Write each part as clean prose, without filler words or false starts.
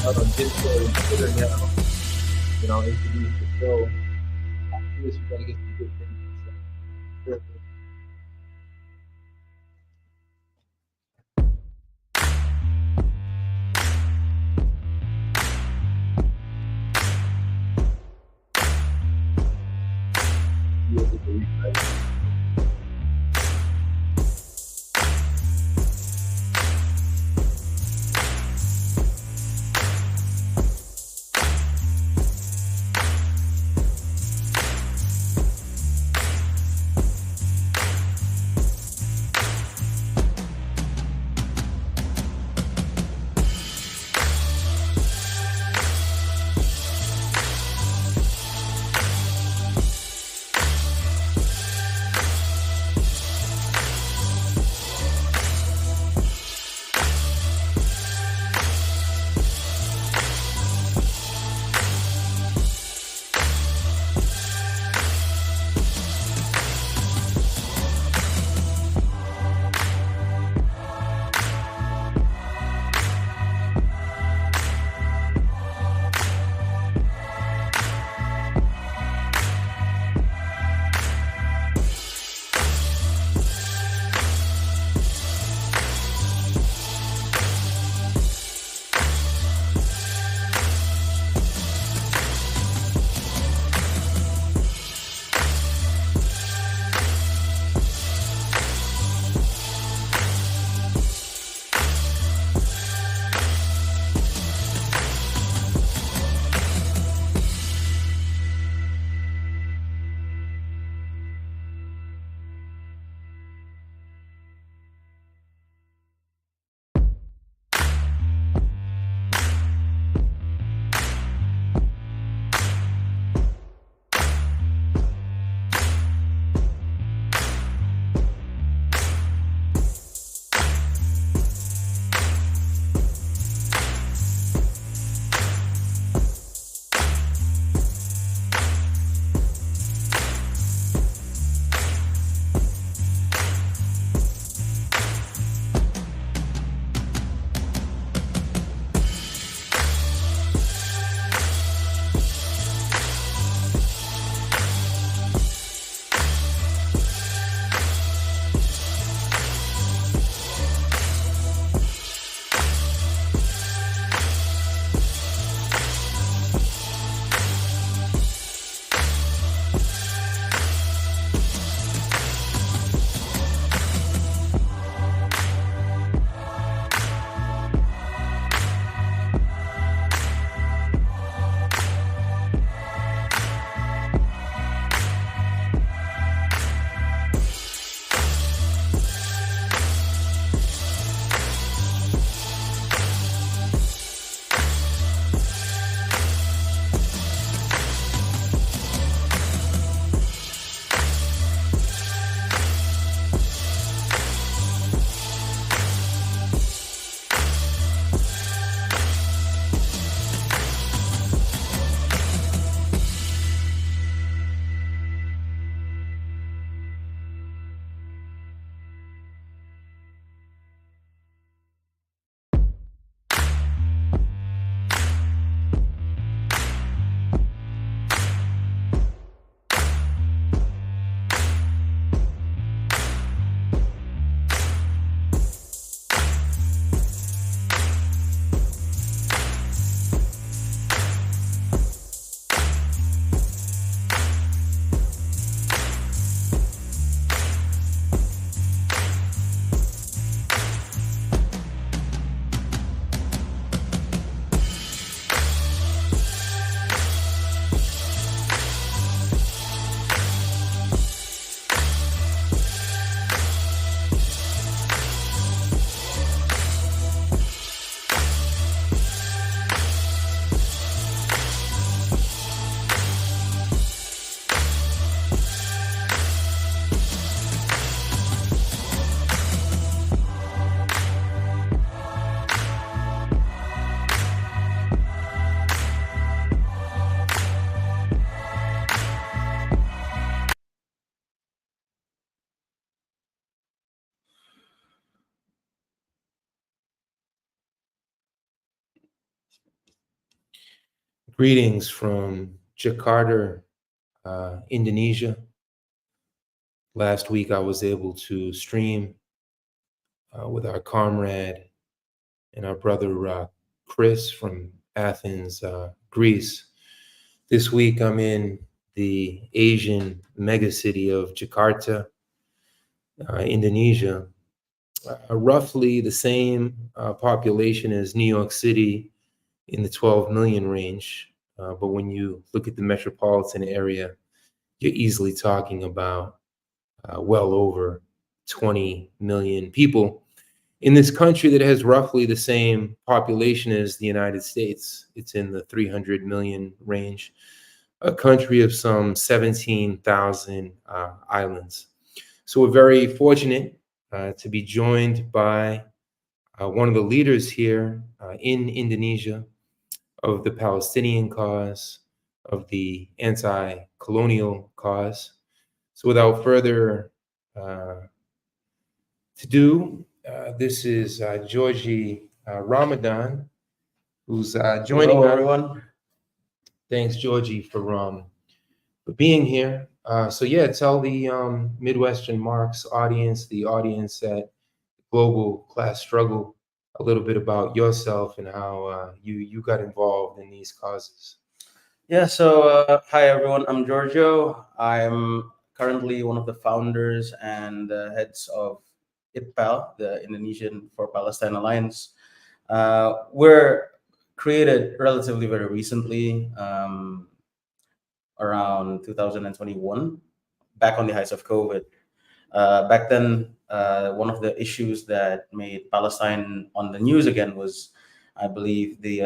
Out on Discord and Twitter now, introduce the show. After this, we gotta get some good things. Greetings from Jakarta, Indonesia. Last week I was able to stream with our comrade and our brother Chris from Athens, Greece. This week I'm in the Asian megacity of Jakarta, Indonesia. Roughly the same population as New York City in the 12 million range. But when you look at the metropolitan area, you're easily talking about well over 20 million people in this country that has roughly the same population as the United States. It's in the 300 million range, a country of some 17,000 islands. So we're very fortunate to be joined by one of the leaders here in Indonesia of the Palestinian cause, of the anti-colonial cause. So without further to do, this is Georgie Ramadan, who's joining Hello, us. everyone. Thanks, Georgie, for being here. So yeah, tell the Midwestern Marx audience, the audience at Global Class Struggle, a little bit about yourself and how you got involved in these causes. Yeah, so hi, everyone. I'm Giorgio. I'm currently one of the founders and heads of IPPAL, the Indonesian for Palestine Alliance. We're created relatively very recently, around 2021, back on the heights of COVID. Back then, one of the issues that made Palestine on the news again was, I believe, the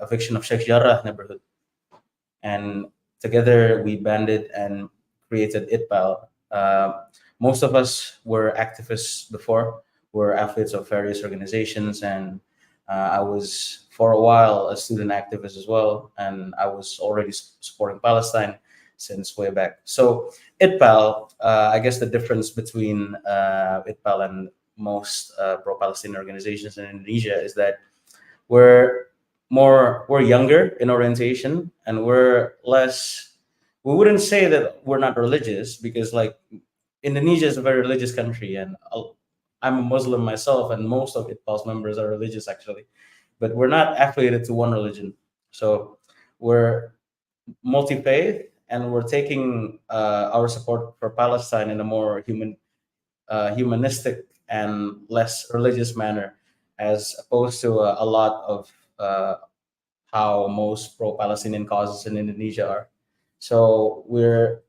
eviction of Sheikh Jarrah neighborhood. And together we banded and created ITPAL. Most of us were activists before, were athletes of various organizations, and I was for a while a student activist as well, and I was already supporting Palestine since way back. So ITPAL, I guess the difference between ITPAL and most pro-Palestinian organizations in Indonesia is that we're younger in orientation, and we're less, we wouldn't say that we're not religious, because like Indonesia is a very religious country, and I'm a Muslim myself, and most of ITPAL's members are religious actually, but we're not affiliated to one religion. So we're multi-faith, and we're taking our support for Palestine in a more humanistic and less religious manner, as opposed to a lot of how most pro-Palestinian causes in Indonesia are. So when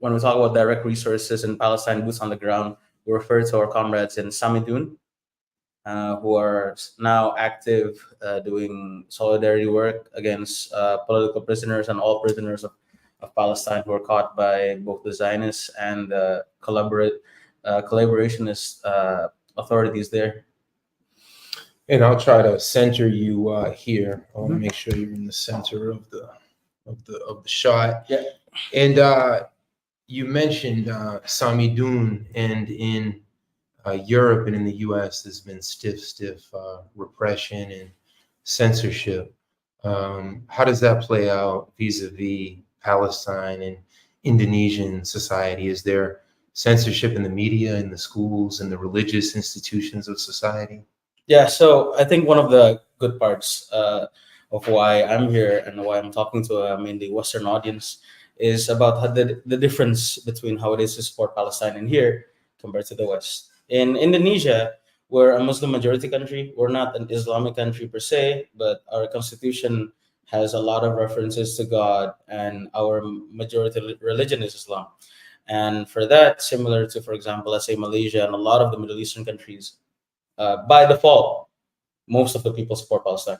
we talk about direct resources in Palestine, boots on the ground, we refer to our comrades in Samidun, who are now active doing solidarity work against political prisoners and all prisoners of Palestine who are caught by both the Zionists and the collaborationist authorities there. And I'll try to center you here. I want to make sure you're in the center of the shot. Yeah. And you mentioned Samidun, and in Europe and in the U.S., there's been stiff repression and censorship. How does that play out vis-a-vis Palestine and Indonesian society? Is there censorship in the media, in the schools, in the religious institutions of society? Yeah, so I think one of the good parts of why I'm here and why I'm talking to mainly Western audience is about how the difference between how it is to support Palestine in here compared to the West. In Indonesia, we're a Muslim majority country. We're not an Islamic country per se, but our constitution has a lot of references to God, and our majority religion is Islam. And for that, similar to, for example, let's say Malaysia and a lot of the Middle Eastern countries, by default, most of the people support Palestine.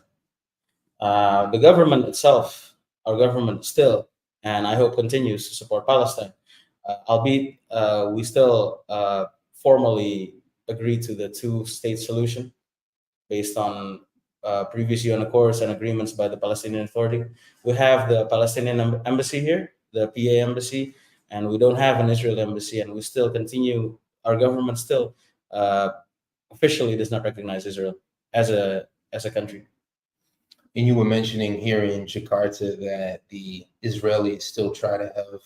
The government itself, our government still, and I hope continues to support Palestine, albeit we still formally agree to the two-state solution based on previous UN accords and agreements by the Palestinian Authority. We have the Palestinian embassy here, the PA embassy, and we don't have an Israel embassy, and we still continue, our government still officially does not recognize Israel as a country. And you were mentioning here in Jakarta that the Israelis still try to have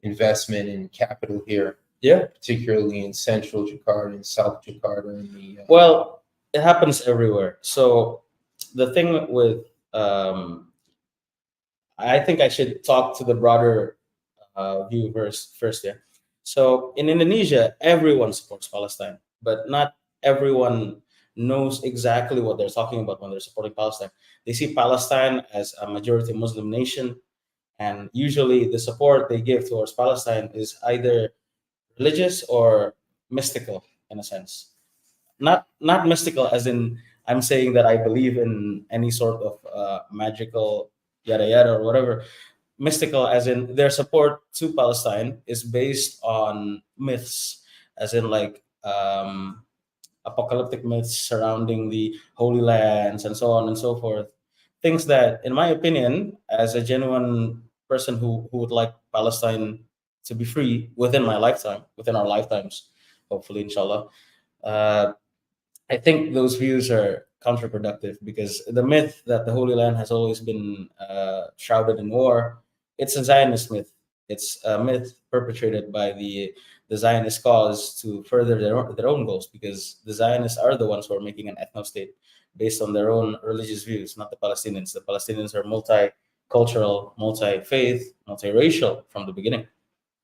investment in capital here, Yeah. particularly in central Jakarta and South Jakarta. And Well, it happens everywhere. So the thing with, I think I should talk to the broader view first. Yeah. So in Indonesia, everyone supports Palestine, but not everyone knows exactly what they're talking about when they're supporting Palestine. They see Palestine as a majority Muslim nation, and usually the support they give towards Palestine is either religious or mystical in a sense. Not mystical as in I'm saying that I believe in any sort of magical yada yada or whatever. Mystical as in their support to Palestine is based on myths, as in like apocalyptic myths surrounding the Holy Lands and so on and so forth. Things that, in my opinion, as a genuine person who would like Palestine to be free within my lifetime, within our lifetimes, hopefully, inshallah, uh, I think those views are counterproductive because the myth that the Holy Land has always been shrouded in war, it's a Zionist myth. It's a myth perpetrated by the Zionist cause to further their own goals because the Zionists are the ones who are making an ethno state based on their own religious views, not the Palestinians. The Palestinians are multicultural, multi-faith, multiracial from the beginning.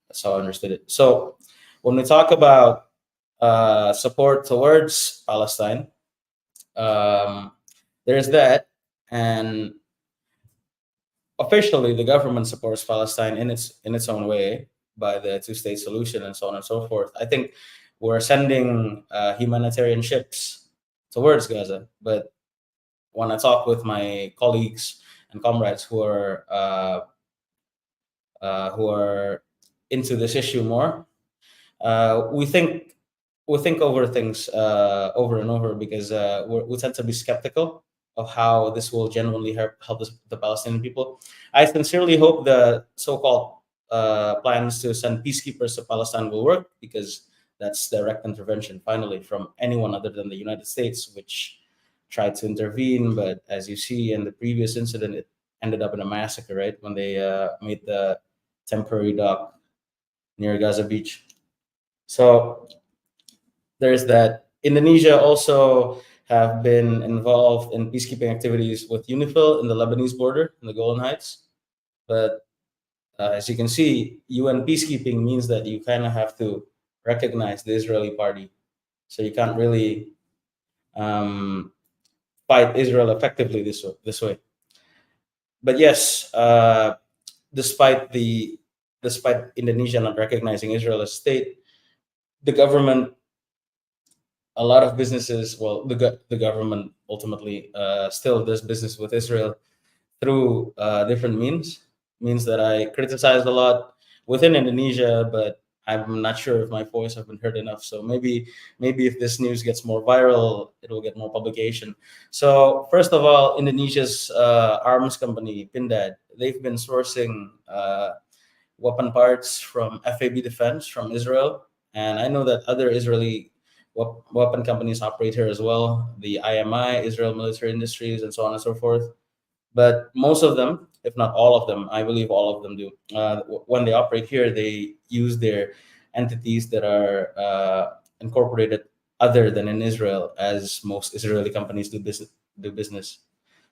That's how I understood it. So when we talk about support towards Palestine, there's that, and officially the government supports Palestine in its own way by the two-state solution and so on and so forth. I think we're sending humanitarian ships towards Gaza, but when I talk with my colleagues and comrades who are into this issue more, we think over things over and over because we tend to be skeptical of how this will genuinely help the Palestinian people. I sincerely hope the so-called plans to send peacekeepers to Palestine will work because that's direct intervention finally from anyone other than the United States, which tried to intervene. But as you see in the previous incident, it ended up in a massacre, right? When they made the temporary dock near Gaza Beach. So there's that. Indonesia also have been involved in peacekeeping activities with UNIFIL in the Lebanese border in the Golan Heights. But as you can see, UN peacekeeping means that you kind of have to recognize the Israeli party. So you can't really fight Israel effectively this way. But yes, despite Indonesia not recognizing Israel as a state, the government, a lot of businesses, well, the government ultimately still does business with Israel through different means that I criticized a lot within Indonesia, but I'm not sure if my voice has been heard enough. So maybe if this news gets more viral, it will get more publication. So first of all, Indonesia's arms company Pindad, they've been sourcing weapon parts from FAB Defense from Israel, and I know that other Israeli weapon companies operate here as well. The IMI, Israel Military Industries, and so on and so forth. But most of them, if not all of them, I believe all of them do. When they operate here, they use their entities that are incorporated other than in Israel, as most Israeli companies do business.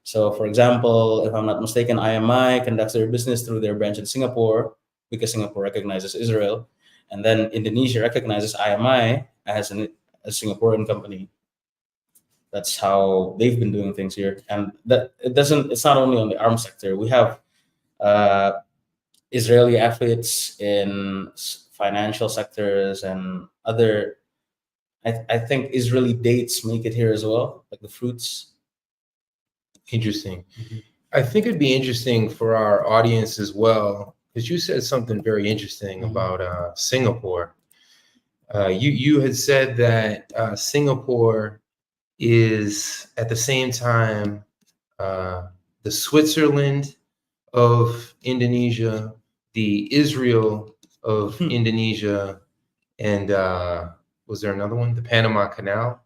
So, for example, if I'm not mistaken, IMI conducts their business through their branch in Singapore because Singapore recognizes Israel, and then Indonesia recognizes IMI as a Singaporean company. That's how they've been doing things here, and that it's not only on the arms sector. We have Israeli affiliates in financial sectors and other. I think Israeli dates make it here as well, like the fruits. Interesting. I think it'd be interesting for our audience as well, because you said something very interesting about Singapore. You had said that Singapore is at the same time the Switzerland of Indonesia, the Israel of Indonesia, and was there another one? The Panama Canal.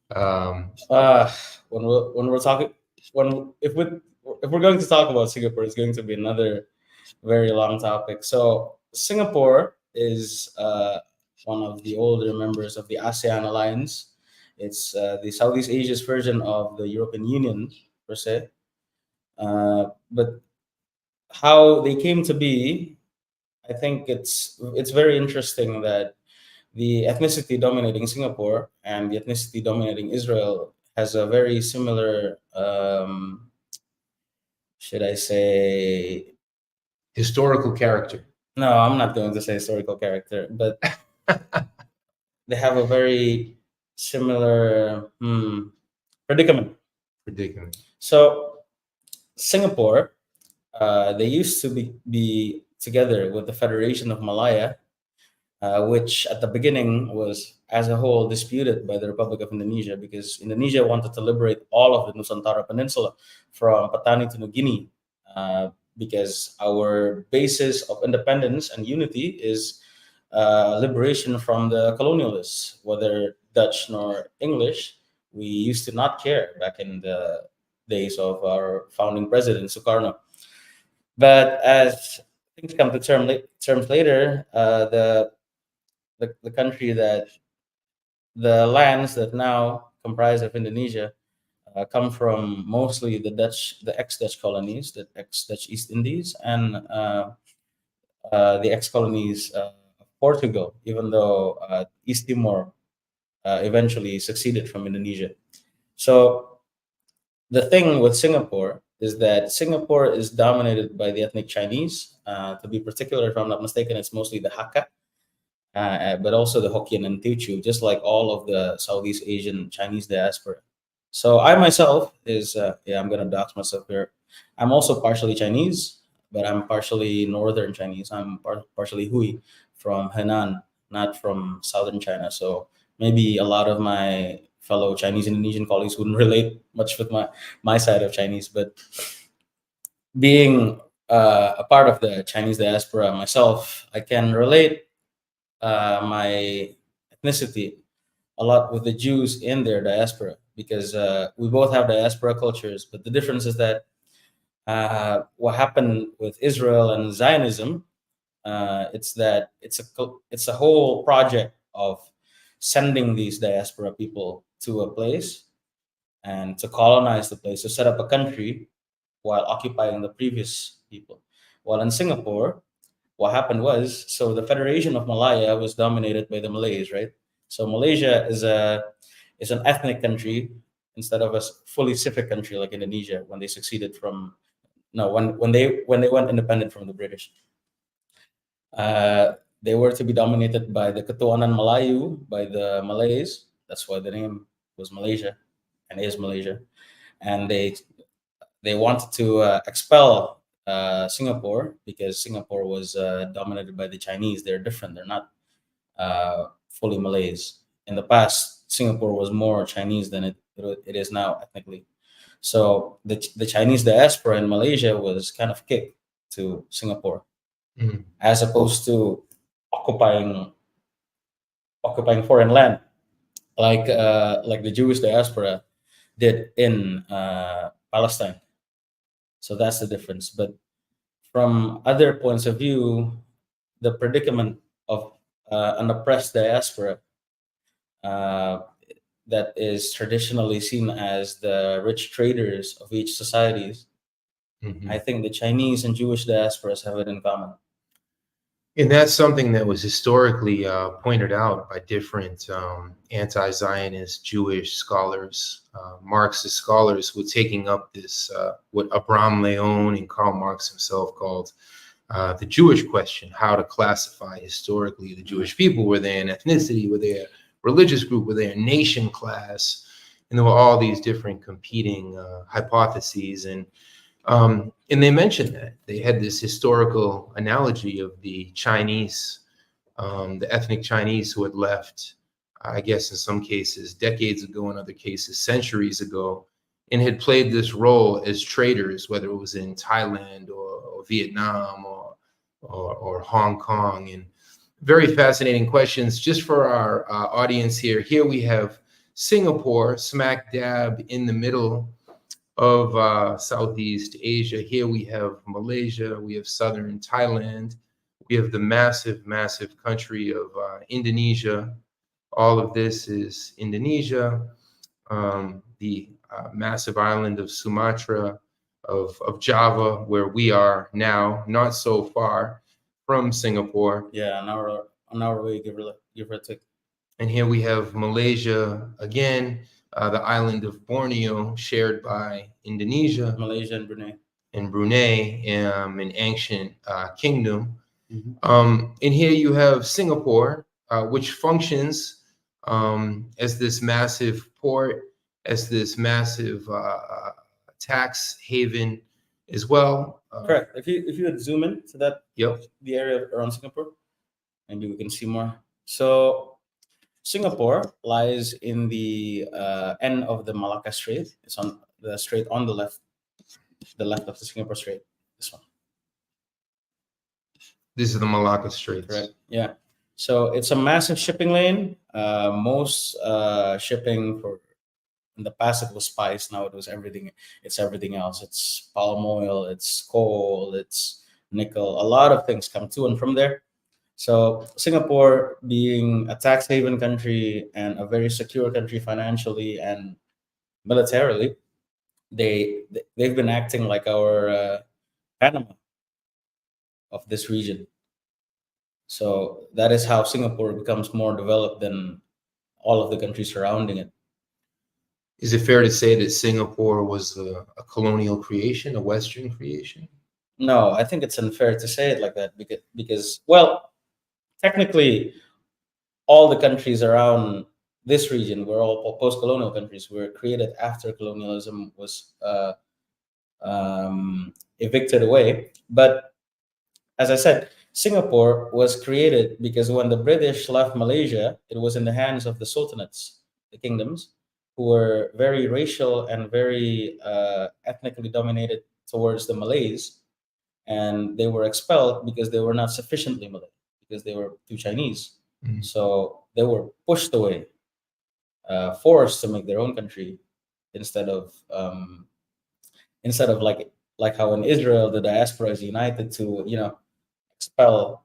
When we're talking, if we're going to talk about Singapore, it's going to be another very long topic. So Singapore is one of the older members of the ASEAN Alliance. It's the Southeast Asia's version of the European Union, per se. But how they came to be, I think it's very interesting that the ethnicity dominating Singapore and the ethnicity dominating Israel has a very similar, should I say, Historical character. no, I'm not going to say historical character, but they have a very similar predicament. So Singapore, they used to be together with the Federation of Malaya, which at the beginning was as a whole disputed by the Republic of Indonesia, because Indonesia wanted to liberate all of the Nusantara Peninsula from Patani to New Guinea, because our basis of independence and unity is liberation from the colonialists, whether Dutch nor English. We used to not care back in the days of our founding president, Sukarno. But as things come to terms later, the country that the lands that now comprise of Indonesia come from mostly the ex-Dutch colonies, the ex-Dutch East Indies, and the ex-colonies of Portugal, even though East Timor eventually succeeded from Indonesia. So the thing with Singapore is that Singapore is dominated by the ethnic Chinese. To be particular, if I'm not mistaken, it's mostly the Hakka, but also the Hokkien and Teochew, just like all of the Southeast Asian Chinese diaspora. So I myself I'm going to dox myself here. I'm also partially Chinese, but I'm partially Northern Chinese. I'm partially Hui from Henan, not from Southern China. So maybe a lot of my fellow Chinese Indonesian colleagues wouldn't relate much with my side of Chinese, but being a part of the Chinese diaspora myself, I can relate my ethnicity a lot with the Jews in their diaspora, because we both have diaspora cultures, but the difference is that what happened with Israel and Zionism, it's that it's a whole project of sending these diaspora people to a place and to colonize the place, to set up a country while occupying the previous people. While in Singapore, what happened was, so the Federation of Malaya was dominated by the Malays, right? So Malaysia is an ethnic country instead of a fully civic country like Indonesia when they succeeded from when they went independent from the British. They were to be dominated by the Ketuanan Melayu, by the Malays. That's why the name was Malaysia and is Malaysia. And they wanted to expel Singapore, because Singapore was dominated by the Chinese. They're different. They're not fully Malays. In the past, Singapore was more Chinese than it is now ethnically. So the Chinese diaspora in Malaysia was kind of kicked to Singapore, as opposed to occupying foreign land, like the Jewish diaspora did in Palestine. So that's the difference. But from other points of view, the predicament of an oppressed diaspora that is traditionally seen as the rich traders of each societies, I think the Chinese and Jewish diasporas have it in common. And that's something that was historically pointed out by different anti-Zionist Jewish scholars, Marxist scholars, who were taking up this, what Abraham Leon and Karl Marx himself called the Jewish question, how to classify historically the Jewish people. Were they an ethnicity? Were they a religious group? Were they a nation class? And there were all these different competing hypotheses. And they mentioned that they had this historical analogy of the Chinese, the ethnic Chinese who had left, I guess in some cases decades ago, in other cases centuries ago, and had played this role as traders, whether it was in Thailand or Vietnam or Hong Kong. And very fascinating questions. Just for our audience here, we have Singapore smack dab in the middle of Southeast Asia. Here we have Malaysia, we have southern Thailand, we have the massive, massive country of Indonesia. All of this is Indonesia, the massive island of Sumatra, of Java, where we are now, not so far from Singapore. Yeah, an hour away, give or take. And here we have Malaysia again, the island of Borneo, shared by Indonesia, Malaysia and Brunei. An ancient kingdom. Mhm. And here you have Singapore, which functions as this massive port, as this massive tax haven as well. Correct. If you would zoom in to that, Yep. the area around Singapore, maybe we can see more. So Singapore lies in the end of the Malacca Strait. It's on the strait on the left of the Singapore Strait. This one. This is the Malacca Straits. Correct. Yeah. So it's a massive shipping lane. Most shipping for in the past it was spice. Now it was everything. It's everything else. It's palm oil. It's coal. It's nickel. A lot of things come to and from there. So Singapore, being a tax haven country and a very secure country financially and militarily, they've been acting like our Panama of this region. So that is how Singapore becomes more developed than all of the countries surrounding it. Is it fair to say that Singapore was a colonial creation, a Western creation? No, I think it's unfair to say it like that because well, technically, all the countries around this region were all post-colonial countries. Were created after colonialism was evicted away. But as I said, Singapore was created because when the British left Malaysia, it was in the hands of the sultanates, the kingdoms, who were very racial and very ethnically dominated towards the Malays. And they were expelled because they were not sufficiently Malay, because they were too Chinese. Mhm. So they were pushed away, forced to make their own country instead of like how in Israel the diaspora is united to expel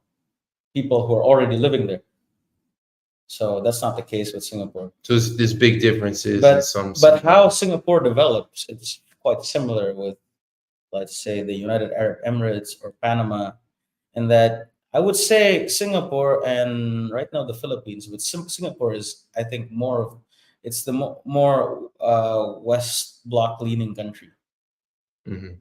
people who are already living there. So that's not the case with Singapore. So there's big differences But in some. but how Singapore develops, it's quite similar with, let's say, the United Arab Emirates or Panama, in that I would say Singapore and right now the Philippines, but Singapore is, I think, it's the more West Bloc leaning country. Mhm.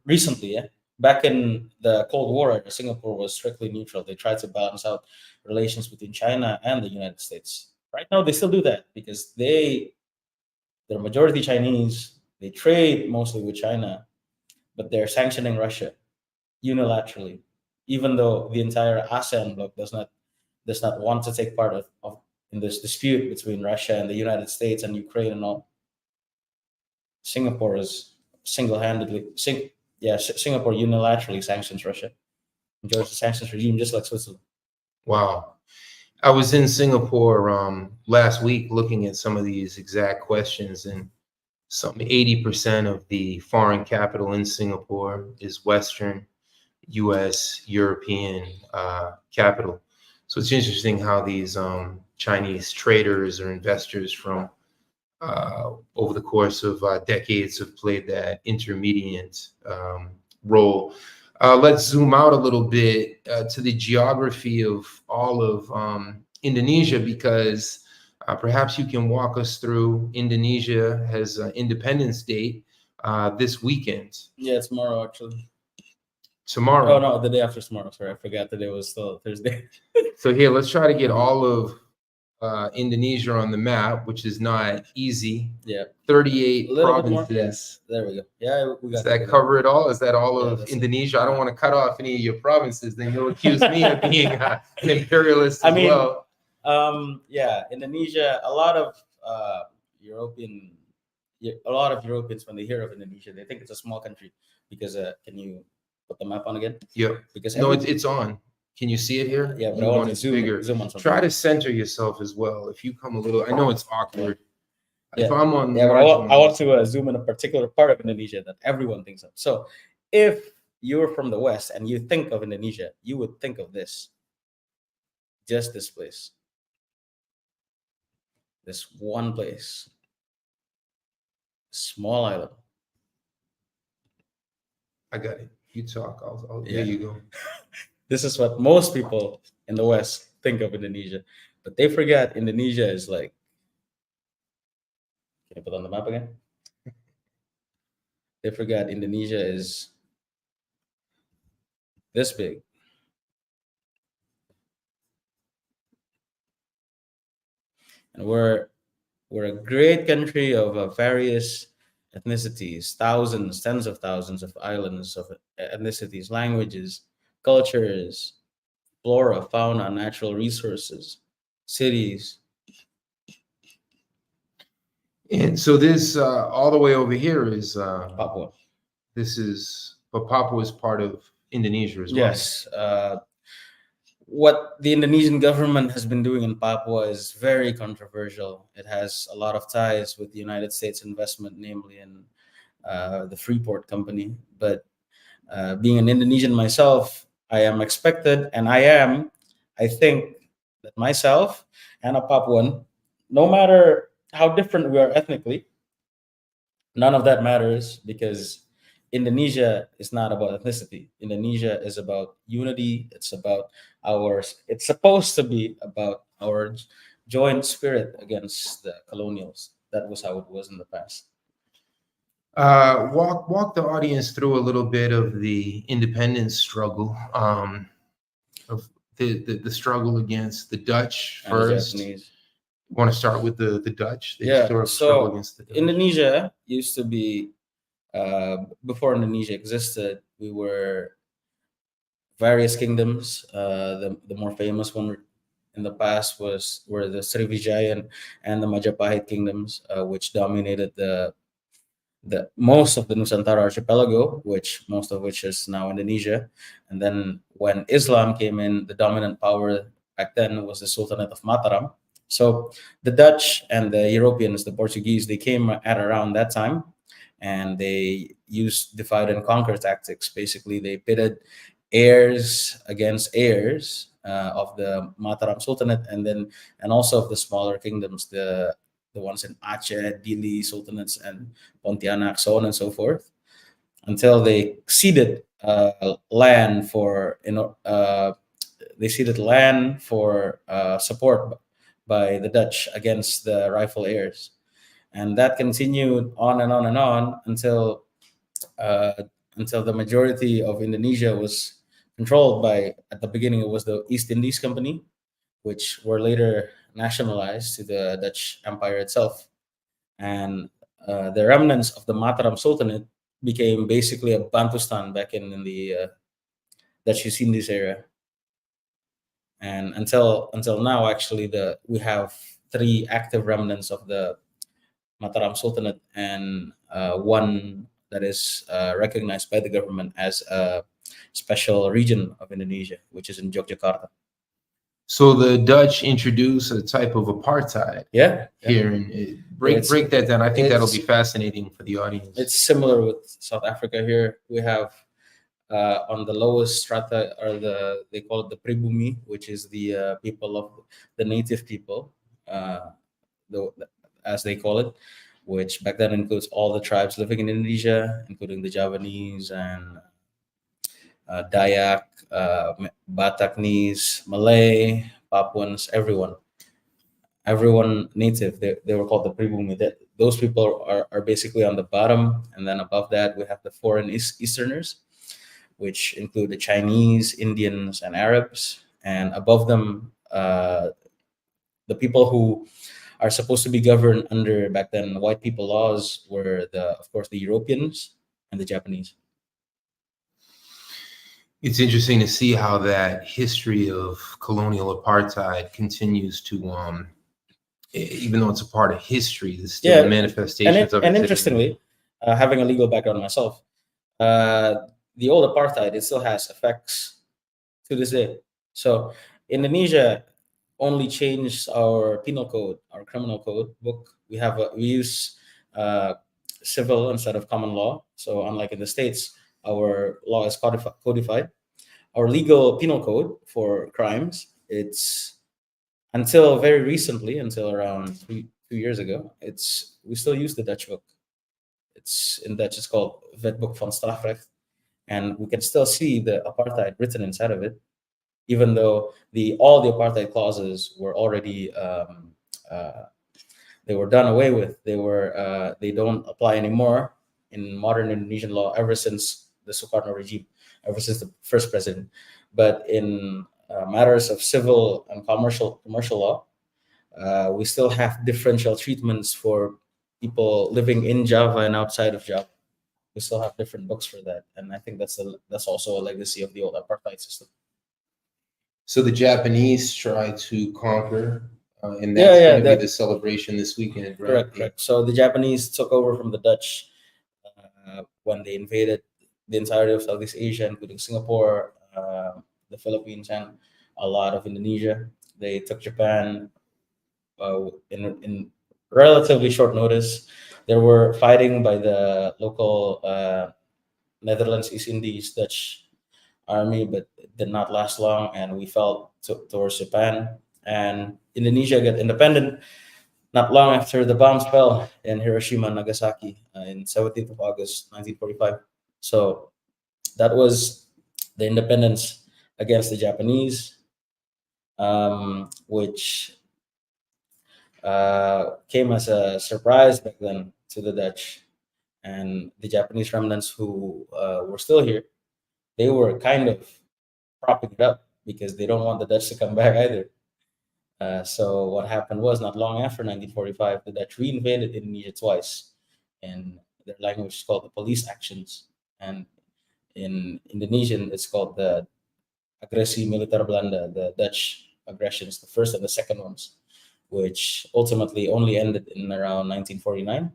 Recently, yeah. Back in the Cold War, Singapore was strictly neutral. They tried to balance out relations between China and the United States. Right now, they still do that because they're majority Chinese. They trade mostly with China, but they're sanctioning Russia unilaterally, even though the entire ASEAN bloc does not want to take part of in this dispute between Russia and the United States and Ukraine and all. Singapore is single-handedly, Singapore unilaterally sanctions Russia, enjoys the sanctions regime just like Switzerland. Wow. I was in Singapore last week looking at some of these exact questions, and some 80% of the foreign capital in Singapore is Western, US, European capital. So it's interesting how these Chinese traders or investors from over the course of decades have played that intermediate role. Let's zoom out a little bit to the geography of all of Indonesia, because perhaps you can walk us through. Indonesia has an Independence Day this weekend. Yeah, it's tomorrow actually. Tomorrow. Oh no, the day after tomorrow. Sorry, I forgot that it was still Thursday. So here, let's try to get all of Indonesia on the map, which is not easy. Yeah, 38 a little bit more. provinces. Yeah. There we go. Yeah, we got. Does that cover it all? Is that all Yeah, of that's it. Indonesia? I don't want to cut off any of your provinces. Then you'll accuse me of being an imperialist as well. Yeah, Indonesia. A lot of Europeans, when they hear of Indonesia, they think it's a small country because can you put the map on again? Yeah. Because No, it's on. Can you see it here? Yeah, but You I want want to it zoom bigger. on something. Try to center yourself as well. If you come a little, I know it's awkward. If I'm on the Yeah, but I want marginal, to zoom in a particular part of Indonesia that everyone thinks of. So, if you're from the West and you think of Indonesia, you would think of this, just this place, this one place, small island. I got it. You talk. I'll Yeah. There you go. This is what most people in the West think of Indonesia, but they forget Indonesia is like. Can you put on the map again? They forgot Indonesia is this big. And we're a great country of various ethnicities, thousands, tens of thousands of islands of ethnicities, languages, cultures, flora, fauna, natural resources, cities. And so this all the way over here is Papua. But Papua is part of Indonesia as well. Yes. What the Indonesian government has been doing in Papua is very controversial. It has a lot of ties with the United States investment, namely in the Freeport Company. But being an Indonesian myself, I am expected, and I think that myself and a Papuan, no matter how different we are ethnically, none of that matters because Indonesia is not about ethnicity. Indonesia is about unity. It's supposed to be about our joint spirit against the colonials. That was how it was in the past. Walk the audience through a little bit of the independence struggle, of the struggle against the Dutch And the first. Japanese. Want to start with the Dutch? The Yeah. historical struggle against the Dutch. Indonesia used to be, before Indonesia existed, we were various kingdoms. The more famous one in the past were the Srivijayan and the Majapahit kingdoms, which dominated the most of the Nusantara archipelago, most of which is now Indonesia. And then when Islam came in, the dominant power back then was the Sultanate of Mataram. So the Dutch and the Europeans, the Portuguese, they came at around that time, and they used divide and conquer tactics. Basically, they pitted heirs against heirs of the Mataram Sultanate, and also of the smaller kingdoms, the ones in Aceh, Dili Sultanates, and Pontianak, so on and so forth, until they ceded land for support by the Dutch against the rightful heirs, and that continued on and on and on until the majority of Indonesia was controlled by. At the beginning, it was the East Indies Company, which were later nationalized to the Dutch Empire itself. And the remnants of the Mataram Sultanate became basically a Bantustan back in the Dutch East Indies era. And until now, actually, we have 3 active remnants of the Mataram Sultanate, and one that is recognized by the government as a special region of Indonesia, which is in Yogyakarta. So the Dutch introduce a type of apartheid. Yeah. Here, and break that down. I think that'll be fascinating for the audience. It's similar with South Africa. Here we have on the lowest strata they call it the Pribumi, which is the people of the native people, as they call it, which back then includes all the tribes living in Indonesia, including the Javanese and Dayak, Bataknese, Malay, Papuans, everyone native. They were called the Pribumi. Those people are basically on the bottom, and then above that we have the foreign Easterners, which include the Chinese, Indians, and Arabs, and above them the people who are supposed to be governed under back then white people laws were of course the Europeans and the Japanese. It's interesting to see how that history of colonial apartheid continues to, even though it's a part of history, there's still manifestations of it. And interestingly, having a legal background myself, the old apartheid, it still has effects to this day. So Indonesia only changed our penal code, our criminal code book. We use civil instead of common law. So unlike in the States, our law is codified. Our legal penal code for crimes, it's until very recently, until around 2 years ago, we still use the Dutch book. It's in Dutch. It's called Wetboek van Strafrecht, and we can still see the apartheid written inside of it, even though all the apartheid clauses were already they were done away with. They don't apply anymore in modern Indonesian law ever since the Sukarno regime, ever since the first president. But in matters of civil and commercial law, we still have differential treatments for people living in Java and outside of Java. We still have different books for that, and I think that's also a legacy of the old apartheid system. So the Japanese tried to conquer, and that's going to be the celebration this weekend, right? Correct. So the Japanese took over from the Dutch when they invaded the entirety of Southeast Asia, including Singapore, the Philippines, and a lot of Indonesia. They took Japan in relatively short notice. They were fighting by the local Netherlands East Indies Dutch army, but it did not last long, and we fell towards Japan. And Indonesia got independent not long after the bombs fell in Hiroshima and Nagasaki in 17th of August 1945. So that was the independence against the Japanese, which came as a surprise back then to the Dutch. And the Japanese remnants who were still here, they were kind of propping it up because they don't want the Dutch to come back either. So what happened was, not long after 1945, the Dutch reinvaded Indonesia twice, and their language is called the police actions. And in Indonesian, it's called the Agresi Militer Belanda, the Dutch aggressions, the first and the second ones, which ultimately only ended in around 1949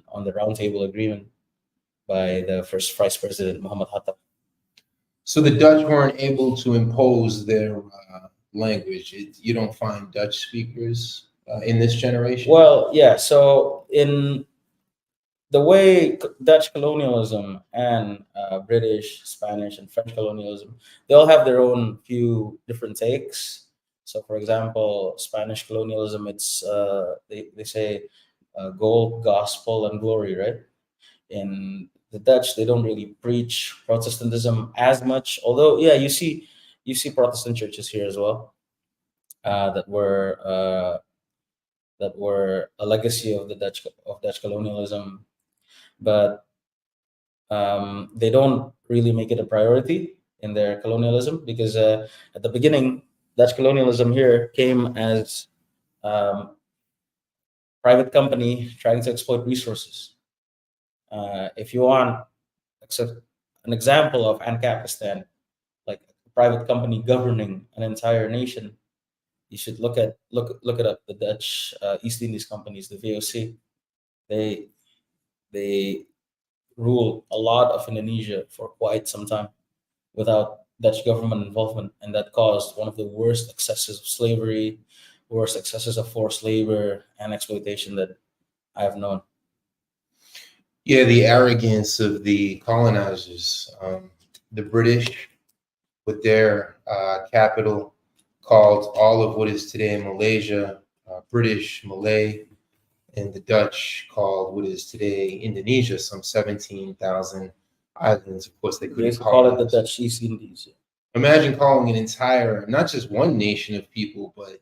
on the Round Table Agreement by the first Vice President, Muhammad Hatta. So the Dutch weren't able to impose their language. You don't find Dutch speakers in this generation? Well, yeah. So in the way Dutch colonialism and British, Spanish, and French colonialism, they all have their own few different takes. So, for example, Spanish colonialism, it's they say gold, gospel, and glory, right? In the Dutch, they don't really preach Protestantism as much. Although, yeah, you see Protestant churches here as well that were a legacy of Dutch colonialism, but they don't really make it a priority in their colonialism because at the beginning, Dutch colonialism here came as private company trying to exploit resources. If you want an example of Ancapistan, like a private company governing an entire nation, you should look it up. The Dutch East Indies companies, the VOC, they ruled a lot of Indonesia for quite some time without Dutch government involvement, and that caused one of the worst excesses of slavery, worst excesses of forced labor and exploitation that I have known. Yeah, the arrogance of the colonizers. The British, with their capital, called all of what is today Malaysia British Malay, and the Dutch called what is today Indonesia some 17,000 islands. Of course, they couldn't call it the Dutch East Indies. Imagine calling an entire, not just one nation of people, but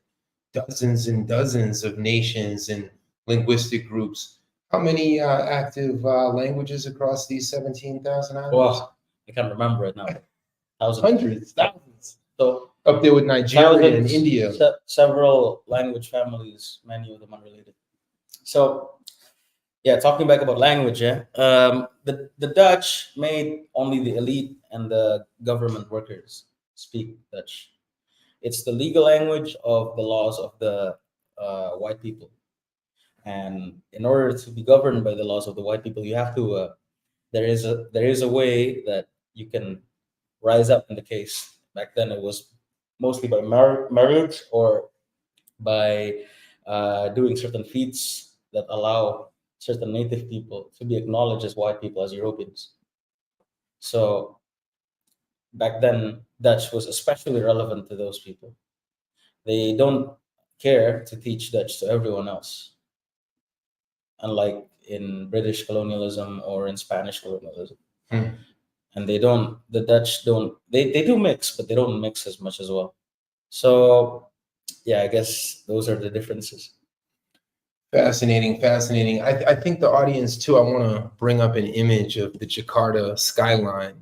dozens and dozens of nations and linguistic groups. How many active languages across these 17,000 islands? Well, I can't remember it now. Hundreds, thousands. So up there with Nigeria and India. Several language families, many of them unrelated. So, yeah, talking back about language, the Dutch made only the elite and the government workers speak Dutch. It's the legal language of the laws of the white people. And in order to be governed by the laws of the white people, you have to. There is a way that you can rise up in the case. Back then, it was mostly by marriage or by doing certain feats that allow certain native people to be acknowledged as white people, as Europeans. So back then, Dutch was especially relevant to those people. They don't care to teach Dutch to everyone else, unlike in British colonialism or in Spanish colonialism. And the Dutch don't, they do mix, but they don't mix as much as well. So yeah, I guess those are the differences. Fascinating, fascinating. I think the audience too, I want to bring up an image of the Jakarta skyline,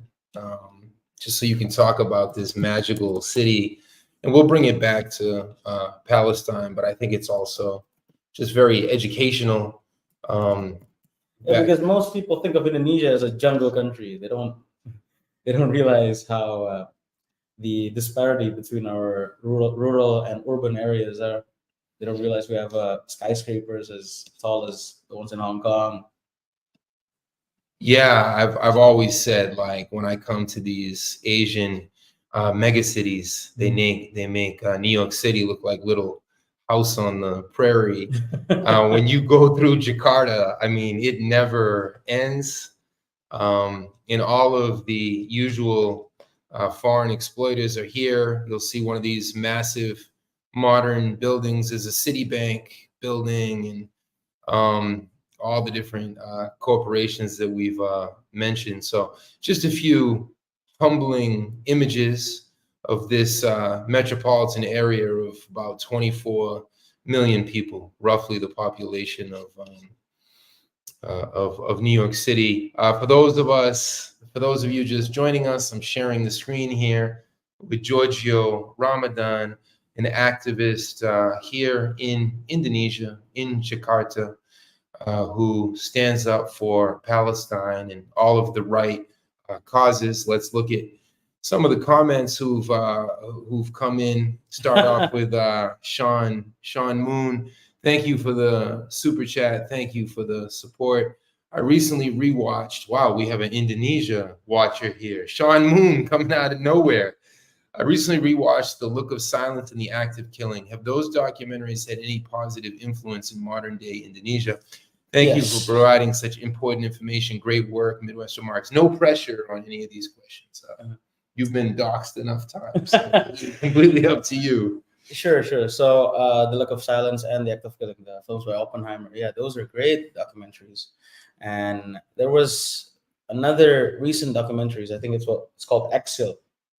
just so you can talk about this magical city. And we'll bring it back to Palestine, but I think it's also just very educational. Because most people think of Indonesia as a jungle country. They don't realize how the disparity between our rural and urban areas are. They don't realize we have skyscrapers as tall as the ones in Hong Kong. Yeah, I've always said, like, when I come to these Asian megacities, they make New York City look like little house on the prairie. When you go through Jakarta, I mean, it never ends. And all of the usual foreign exploiters are here. You'll see one of these massive modern buildings is a Citibank building, and all the different corporations that we've mentioned. So just a few humbling images of this metropolitan area of about 24 million people, roughly the population of New York City. For those of you just joining us, I'm sharing the screen here with Giorgio Ramadan, an activist here in Indonesia, in Jakarta, who stands up for Palestine and all of the right causes. Let's look at some of the comments who've come in. Start off with Sean Moon. Thank you for the super chat. Thank you for the support. I recently rewatched. Wow, we have an Indonesia watcher here. Sean Moon coming out of nowhere. I recently rewatched The Look of Silence and the Act of Killing. Have those documentaries had any positive influence in modern day Indonesia? Thank you for providing such important information. Great work, Midwestern Marx. No pressure on any of these questions. You've been doxxed enough times. So it's completely up to you. Sure. So The Look of Silence and the Act of Killing, the films by Oppenheimer. Yeah, those are great documentaries. And there was another recent documentaries. I think it's called Exil.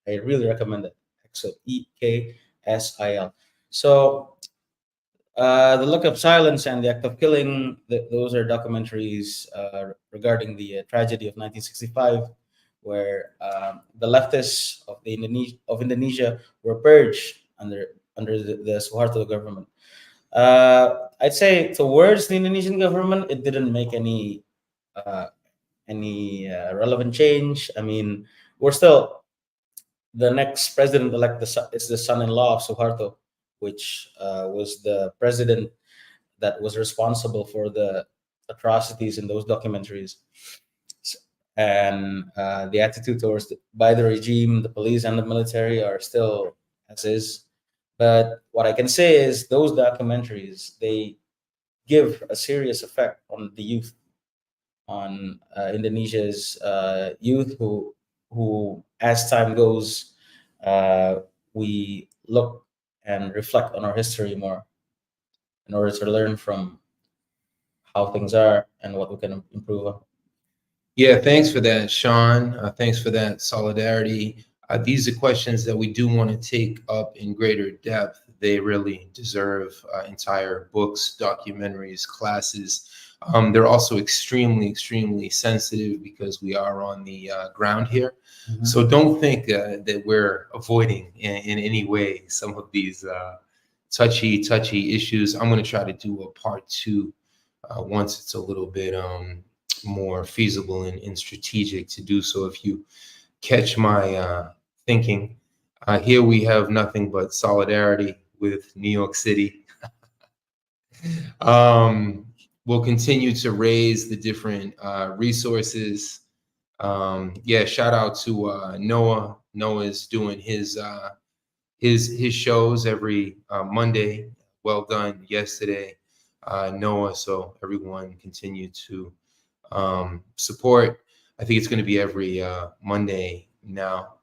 I really recommend it. Exil, EKSIL. So The Look of Silence and the Act of Killing, those are documentaries regarding the tragedy of 1965, where the leftists of Indonesia were purged under the Suharto government. I'd say towards the Indonesian government, it didn't make any relevant change. I mean, we're still the next president-elect is the son-in-law of Suharto, which was the president that was responsible for the atrocities in those documentaries. And the attitude by the regime, the police, and the military are still as is. But what I can say is those documentaries, they give a serious effect on the youth, on Indonesia's youth who as time goes, we look and reflect on our history more in order to learn from how things are and what we can improve on. Yeah, thanks for that, Sean. Thanks for that solidarity. These are questions that we do want to take up in greater depth. They really deserve entire books, documentaries, classes. They're also extremely, extremely sensitive because we are on the ground here. Mm-hmm. So don't think that we're avoiding in any way some of these touchy issues. I'm going to try to do a part 2 once it's a little bit more feasible and strategic to do so. If you catch my thinking, here we have nothing but solidarity with New York City. We'll continue to raise the different resources. Yeah, shout out to Noah. Noah's doing his shows every Monday well done yesterday, Noah. So everyone continue to support. I think it's going to be every Monday now.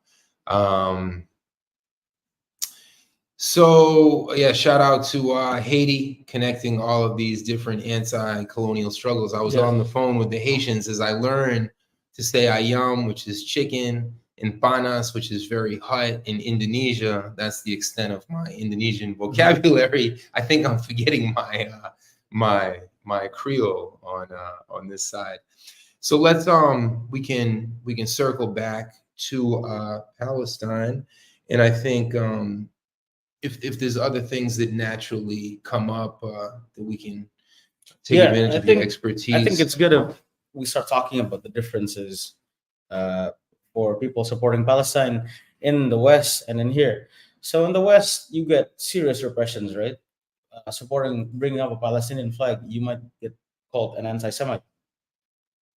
So yeah, shout out to Haiti, connecting all of these different anti-colonial struggles. I was on the phone with the Haitians as I learned to say ayam, which is chicken, and panas, which is very hot in Indonesia. That's the extent of my Indonesian vocabulary. I think I'm forgetting my Creole on this side. So let's we can circle back to Palestine, and I think if there's other things that naturally come up that we can take advantage of your expertise. I think it's good if we start talking about the differences for people supporting Palestine in the West and in here. So in the West, you get serious repressions, right? Bringing up a Palestinian flag, you might get called an anti-Semite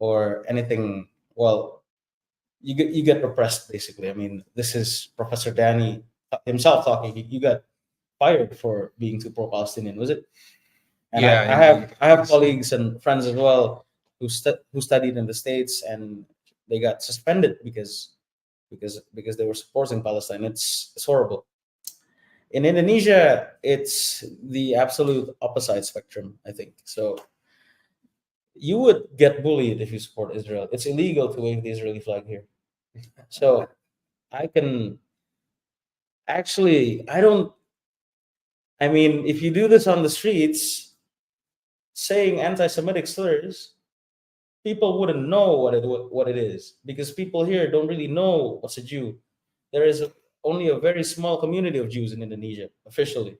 or anything. Well, you get repressed basically. I mean, this is Professor Danny himself talking. You got fired for being too pro-Palestinian, was it? And Yeah, I have colleagues and friends as well who studied in the States, and they got suspended because they were supporting Palestine. It's horrible. In Indonesia, it's the absolute opposite spectrum, I think. So you would get bullied if you support Israel. It's illegal to wave the Israeli flag here. So I can actually, I mean, if you do this on the streets, saying anti-Semitic slurs, people wouldn't know what it is, because people here don't really know what's a Jew. There is only a very small community of Jews in Indonesia, officially.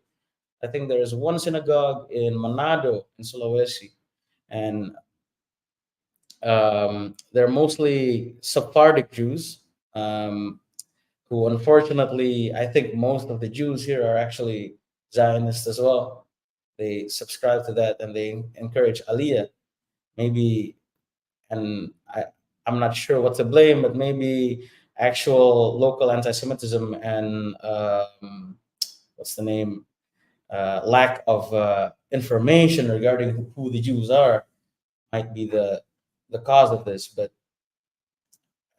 I think there is one synagogue in Manado in Sulawesi, and they're mostly Sephardic Jews, who unfortunately, I think most of the Jews here are actually Zionists as well. They subscribe to that and they encourage Aliyah. Maybe, and I'm not sure what to blame, but maybe actual local anti-Semitism and what's the name? Lack of information regarding who the Jews are might be the cause of this. But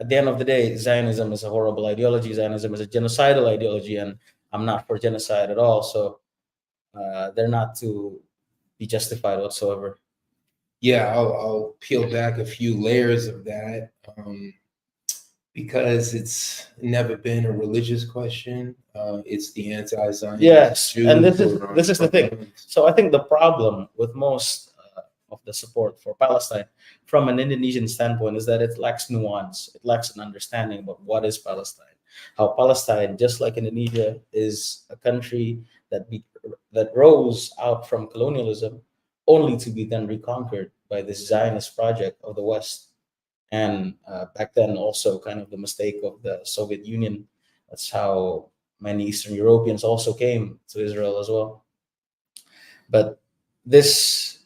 at the end of the day, Zionism is a horrible ideology. Zionism is a genocidal ideology, and I'm not for genocide at all. So they're not to be justified whatsoever. Yeah, I'll peel back a few layers of that because it's never been a religious question. It's the anti-Zionist. Yes, and this is the thing. So I think the problem with most of the support for Palestine from an Indonesian standpoint is that it lacks nuance. It lacks an understanding about what is Palestine. How Palestine, just like Indonesia, is a country that rose out from colonialism, only to be then reconquered by this Zionist project of the West. And back then, also kind of the mistake of the Soviet Union. That's how many Eastern Europeans also came to Israel as well. But this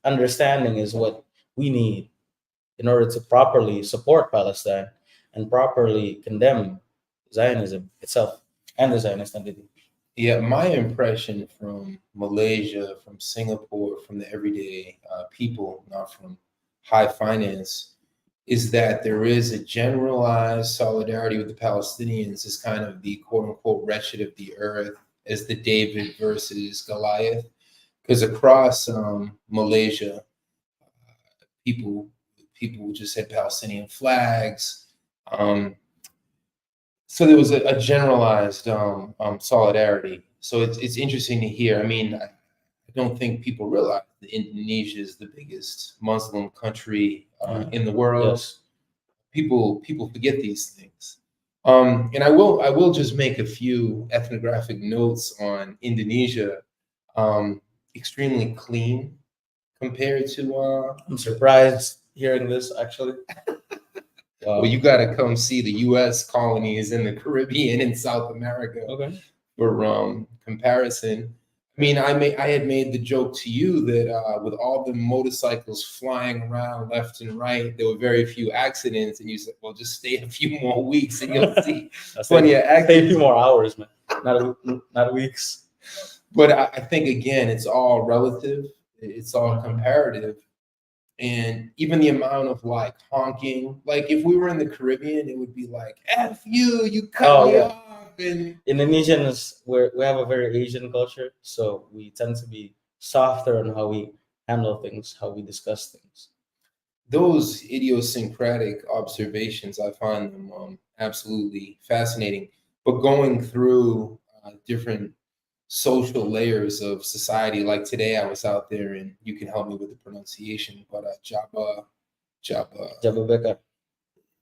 understanding is what we need in order to properly support Palestine and properly condemn Zionism itself and the Zionist entity. Yeah, my impression from Malaysia, from Singapore, from the everyday people, not from high finance, is that there is a generalized solidarity with the Palestinians as kind of the quote unquote wretched of the earth, as the David versus Goliath. Because across Malaysia, people just had Palestinian flags. So there was a generalized solidarity. So it's interesting to hear. I mean, I don't think people realize that Indonesia is the biggest Muslim country in the world. Yes. People forget these things. And I will just make a few ethnographic notes on Indonesia. Extremely clean compared to. I'm surprised hearing this, actually. Wow. Well, you got to come see the U.S. colonies in the Caribbean and South America. Okay. For comparison. I mean, I had made the joke to you that with all the motorcycles flying around left and right, there were very few accidents. And you said, well, just stay a few more weeks and you'll see plenty of accidents. Stay a few more hours, man. Not weeks. But I think again, it's all relative. It's all comparative. And even the amount of like honking, like if we were in the Caribbean, it would be like "F you, you cut me off." And Indonesians, we have a very Asian culture, so we tend to be softer on how we handle things, how we discuss things. those idiosyncratic observations, I find them absolutely fascinating. But going through different social layers of society, like today I was out there, and you can help me with the pronunciation, but Jababeka.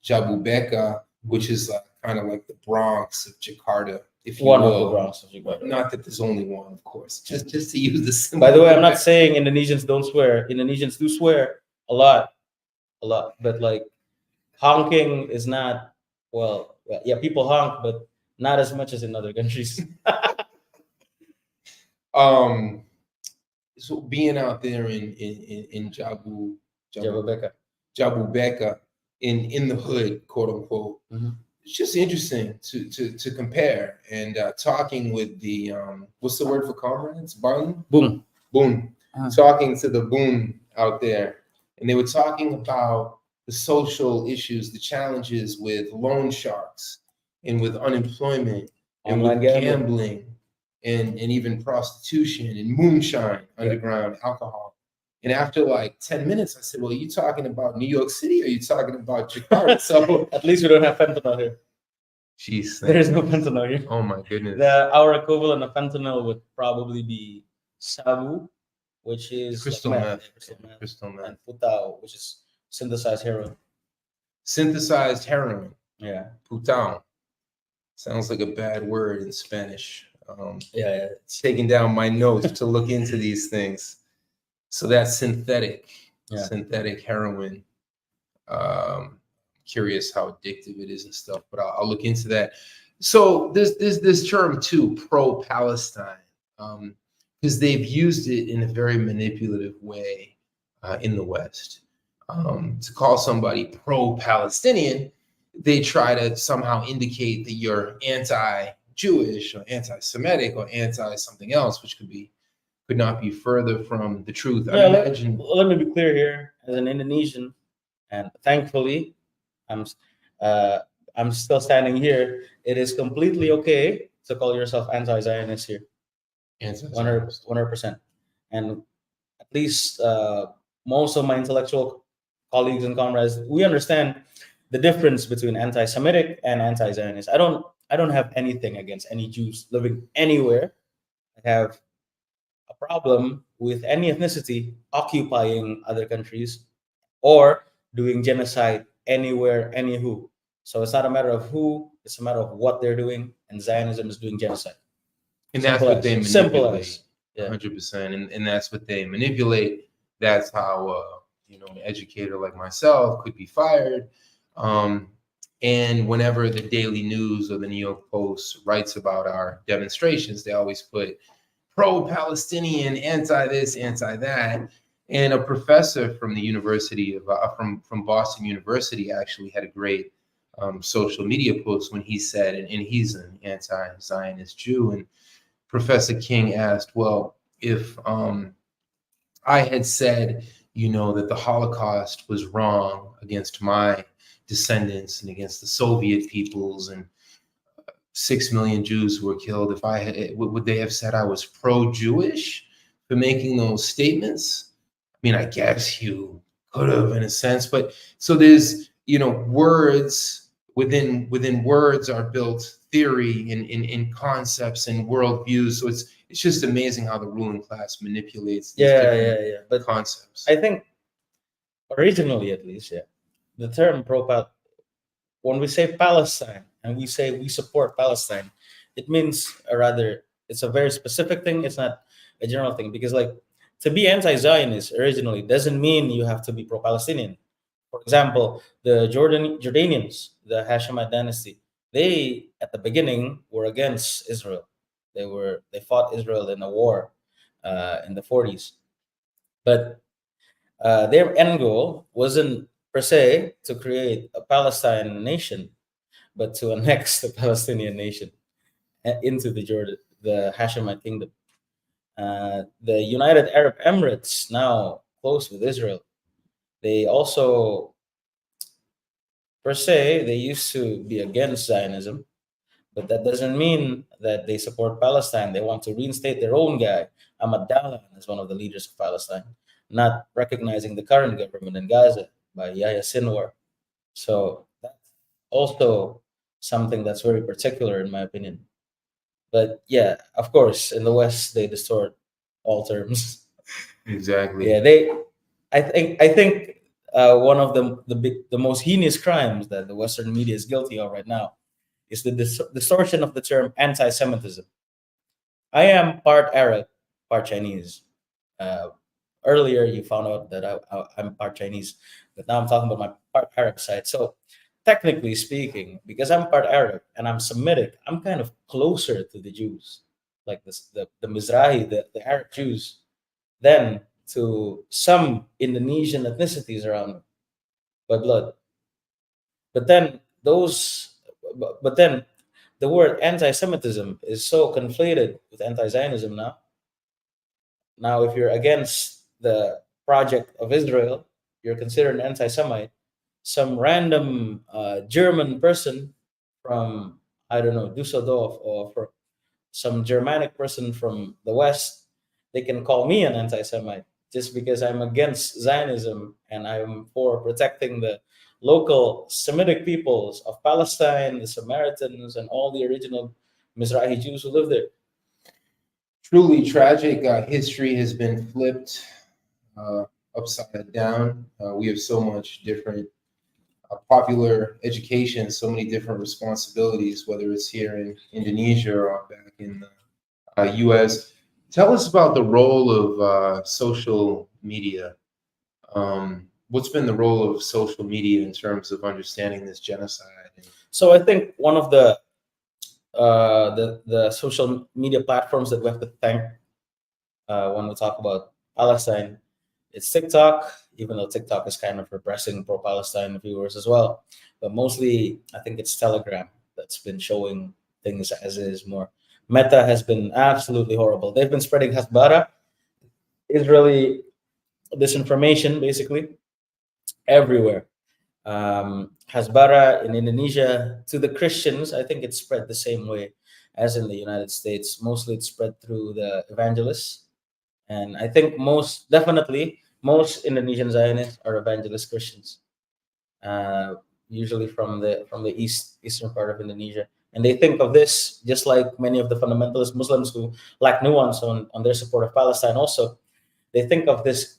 Jabubeka, which is kind of like the Bronx of Jakarta, if you One will. of the Bronx of Jakarta. Not that there's only one, of course. Just to use the symbol. By the way, I'm not saying Indonesians don't swear. Indonesians do swear a lot, but like honking is not, well, yeah, people honk, but not as much as in other countries. So being out there in Jababeka. Jabubeka, in the hood, quote unquote, it's just interesting to compare. And talking with the what's the word for comrades? Boom. Talking to the boom out there, and they were talking about the social issues, the challenges with loan sharks, and with unemployment, and Online with gambling. gambling, and even prostitution and moonshine, underground alcohol. And after like 10 minutes, I said, "Well, are you talking about New York City or are you talking about Jakarta?" So At least we don't have fentanyl here. jeez, There is no fentanyl here. oh my goodness. Our equivalent of fentanyl would probably be sabu, which is Crystal like meth. meth, Crystal meth. and putao, which is synthesized heroin. Synthesized heroin. Yeah. Putao. Sounds like a bad word in Spanish. Yeah. Taking down my notes to look into these things. So that's synthetic heroin. Curious how addictive it is and stuff, but I'll look into that. So there's this term too, pro-Palestine, because they've used it in a very manipulative way in the West. To call somebody pro-Palestinian, they try to somehow indicate that you're anti-Jewish or anti-Semitic or anti-something else, which could not be further from the truth. Yeah, let me be clear here. As an Indonesian, and thankfully, I'm still standing here. It is completely okay to call yourself anti-Zionist here. 100%. And at least most of my intellectual colleagues and comrades, we understand the difference between anti-Semitic and anti-Zionist. I don't have anything against any Jews living anywhere. I have a problem with any ethnicity occupying other countries or doing genocide anywhere, anywho. So it's not a matter of who, it's a matter of what they're doing, and Zionism is doing genocide. And that's what they manipulate. 100%. And that's what they manipulate. That's how an educator like myself could be fired. And whenever the Daily News or the New York Post writes about our demonstrations, they always put pro-Palestinian, anti-this, anti-that. And a professor from the University of from Boston University actually had a great social media post when he said, and he's an anti-Zionist Jew, and Professor King asked, well, if I had said, that the Holocaust was wrong against my descendants and against the Soviet peoples, and 6 million Jews were killed, would they have said I was pro-Jewish for making those statements? I mean, I guess you could have in a sense, but so there's, words within words are built theory in concepts and worldviews. So it's just amazing how the ruling class manipulates these different concepts. I think originally, at least, the term when we say Palestine and we say we support Palestine, it means it's a very specific thing. It's not a general thing, because like to be anti-Zionist originally doesn't mean you have to be pro-Palestinian. For example, the Jordanians, the Hashemite dynasty, they at the beginning were against Israel. They fought Israel in a war in the 40s, but their end goal wasn't per se to create a Palestine nation, but to annex the Palestinian nation into the Hashemite kingdom. The United Arab Emirates, now close with Israel, they also, per se, they used to be against Zionism, but that doesn't mean that they support Palestine. They want to reinstate their own guy, Ahmad Dahlan, as one of the leaders of Palestine, not recognizing the current government in Gaza by Yahya Sinwar. So that's also something that's very particular, in my opinion. But yeah, of course, in the West, they distort all terms. Exactly. Yeah, they. I think one of the most heinous crimes that the Western media is guilty of right now is the distortion of the term anti-Semitism. I am part Arab, part Chinese. Uh, Earlier, you found out that I'm part Chinese, but now I'm talking about my part Arab side. So, technically speaking, because I'm part Arab and I'm Semitic, I'm kind of closer to the Jews, like the Mizrahi, the Arab Jews, than to some Indonesian ethnicities around by blood. But then but then the word anti-Semitism is so conflated with anti-Zionism now. Now, if you're against the project of Israel, you're considered an anti-Semite. Some random German person from, I don't know, Dusseldorf, or for some Germanic person from the West, they can call me an anti-Semite just because I'm against Zionism and I'm for protecting the local Semitic peoples of Palestine, the Samaritans, and all the original Mizrahi Jews who live there. Truly tragic. History has been flipped upside down. We have so much different popular education, so many different responsibilities, whether it's here in Indonesia or back in the U.S. Tell us about the role of social media. What's been the role of social media in terms of understanding this genocide? So I think one of the social media platforms that we have to thank when we talk about Palestine, it's TikTok, even though TikTok is kind of repressing pro-Palestine viewers as well. But mostly, I think it's Telegram that's been showing things as is more. Meta has been absolutely horrible. They've been spreading hasbara, Israeli disinformation, basically everywhere. Hasbara in Indonesia to the Christians, I think it's spread the same way as in the United States. Mostly it's spread through the evangelists. And I think definitely, most Indonesian Zionists are evangelist Christians, usually from the eastern part of Indonesia. And they think of this just like many of the fundamentalist Muslims who lack nuance on their support of Palestine. Also, they think of this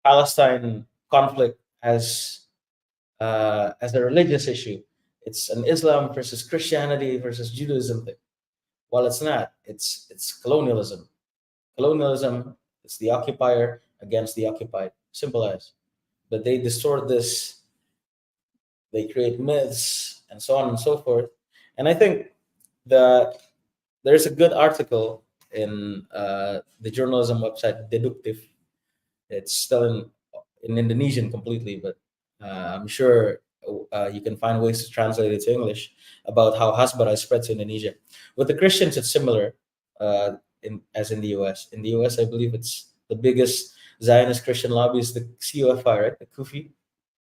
Palestine conflict as a religious issue. It's an Islam versus Christianity versus Judaism thing. Well, it's not. It's colonialism. Colonialism is the occupier against the occupied. Simple as. But they distort this. They create myths and so on and so forth. And I think that there's a good article in the journalism website Deductive. It's still in Indonesian completely, but I'm sure you can find ways to translate it to English about how hasbara is spread to Indonesia. With the Christians, it's similar as in the U.S. In the U.S., I believe it's the biggest Zionist Christian lobby is the CUFI, right? The CUFI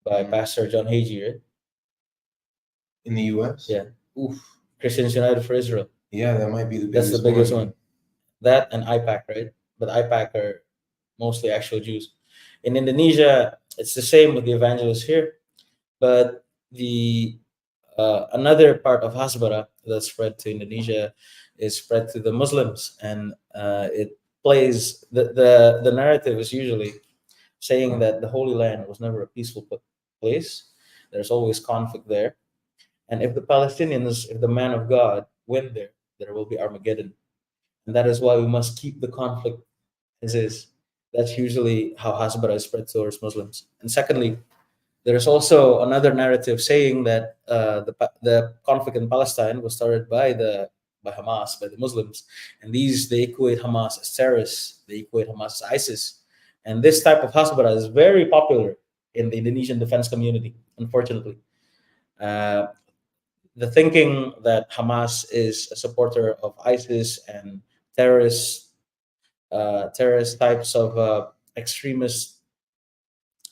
by Pastor John Hagee, right? In the U.S.? Yeah. Oof. Christians United for Israel. Yeah, that might be the That's biggest the biggest one. That and IPAC, right? But IPAC are mostly actual Jews. In Indonesia, it's the same with the evangelists here, but the another part of hasbara that's spread to Indonesia is spread to the Muslims, and it plays the narrative is usually saying that the Holy Land was never a peaceful place. There's always conflict there, and if the Palestinians, if the man of God win there will be Armageddon, and that is why we must keep the conflict as is. That's usually how hasbara is spread towards Muslims. And secondly, there is also another narrative saying that the conflict in Palestine was started by Hamas, by the Muslims, and they equate Hamas as terrorists. They equate Hamas as ISIS, and this type of hasbara is very popular in the Indonesian defense community. Unfortunately, the thinking that Hamas is a supporter of ISIS and terrorists terrorist types of extremist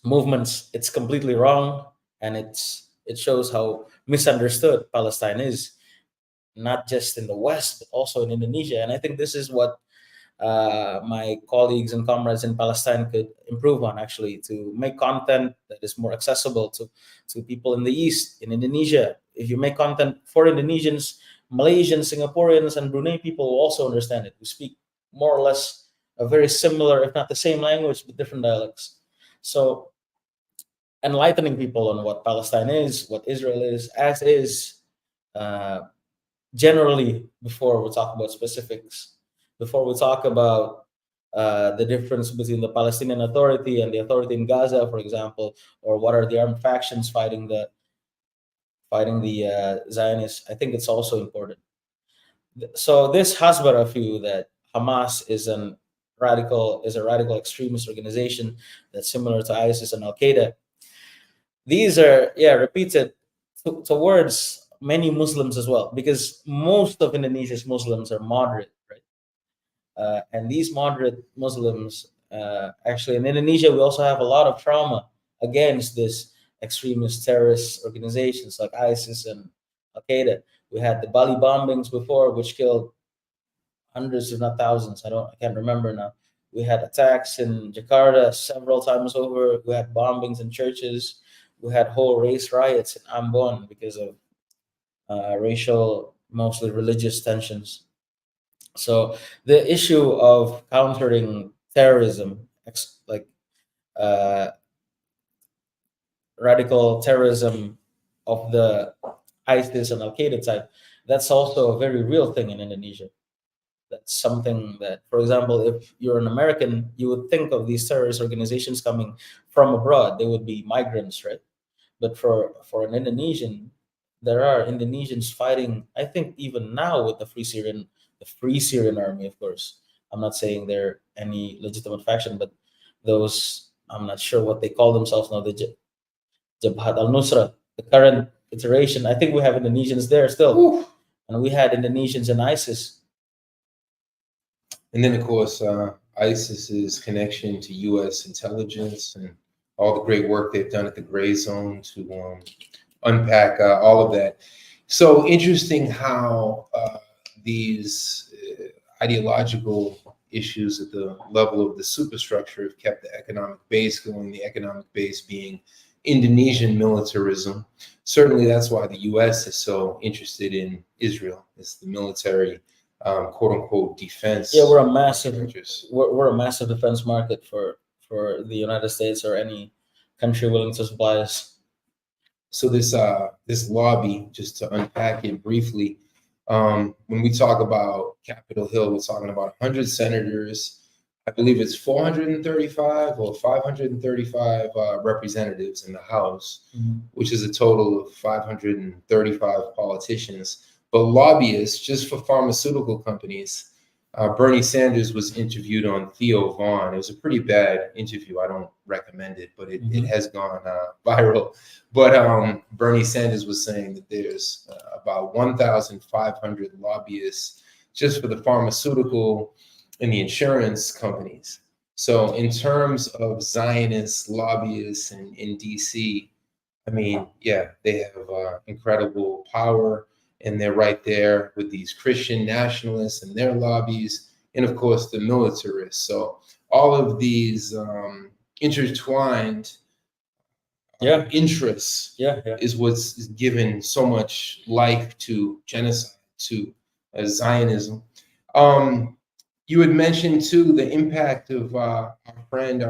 movements, it's completely wrong, and it shows how misunderstood Palestine is, not just in the West but also in Indonesia. And I think this is what my colleagues and comrades in Palestine could improve on, actually, to make content that is more accessible to people in the East, in Indonesia. If you make content for Indonesians, Malaysians, Singaporeans, and Brunei people will also understand it. We speak more or less a very similar, if not the same language, but different dialects. So enlightening people on what Palestine is, what Israel is, as is, uh, generally, before we talk about specifics, before we talk about the difference between the Palestinian Authority and the authority in Gaza, for example, or what are the armed factions fighting the Zionists, I think it's also important. So this hasbara view that Hamas is a radical extremist organization that's similar to ISIS and Al Qaeda. These are, yeah, repeated towards many Muslims as well, because most of Indonesia's Muslims are moderate, right? And these moderate Muslims, actually, in Indonesia, we also have a lot of trauma against this extremist terrorist organizations like ISIS and Al Qaeda. We had the Bali bombings before, which killed hundreds, if not thousands. I can't remember now. We had attacks in Jakarta several times over. We had bombings in churches. We had whole race riots in Ambon because of racial, mostly religious tensions. So the issue of countering terrorism, like uh, radical terrorism of the ISIS and Al Qaeda type, that's also a very real thing in Indonesia. That's something that, for example, if you're an American, you would think of these terrorist organizations coming from abroad. They would be migrants, right? But for an Indonesian, there are Indonesians fighting. I think even now with the Free Syrian Army, of course. I'm not saying they're any legitimate faction, but those, I'm not sure what they call themselves now. The Jabhat al Nusra, the current iteration. I think we have Indonesians there still, Oof. and we had Indonesians in ISIS. And then, of course, ISIS's connection to U.S. intelligence and all the great work they've done at the gray zone to unpack all of that. So interesting how these ideological issues at the level of the superstructure have kept the economic base going, the economic base being Indonesian militarism. Certainly that's why the U.S. is so interested in Israel. It's the military, quote unquote, defense. Yeah, we're a massive defense market for the United States or any country willing to supply us. So this lobby, just to unpack it briefly, when we talk about Capitol Hill, we're talking about 100 senators. I believe it's 435 or 535 representatives in the House, which is a total of 535 politicians. But lobbyists, just for pharmaceutical companies, Bernie Sanders was interviewed on Theo Vaughn. It was a pretty bad interview. I don't recommend it, but it has gone viral. But Bernie Sanders was saying that there's about 1,500 lobbyists just for the pharmaceutical and the insurance companies. So in terms of Zionist lobbyists in DC, I mean, yeah, they have incredible power. And they're right there with these Christian nationalists and their lobbies, and of course the militarists. So all of these intertwined interests is what's given so much life to genocide, to Zionism. You had mentioned too the impact of our friend,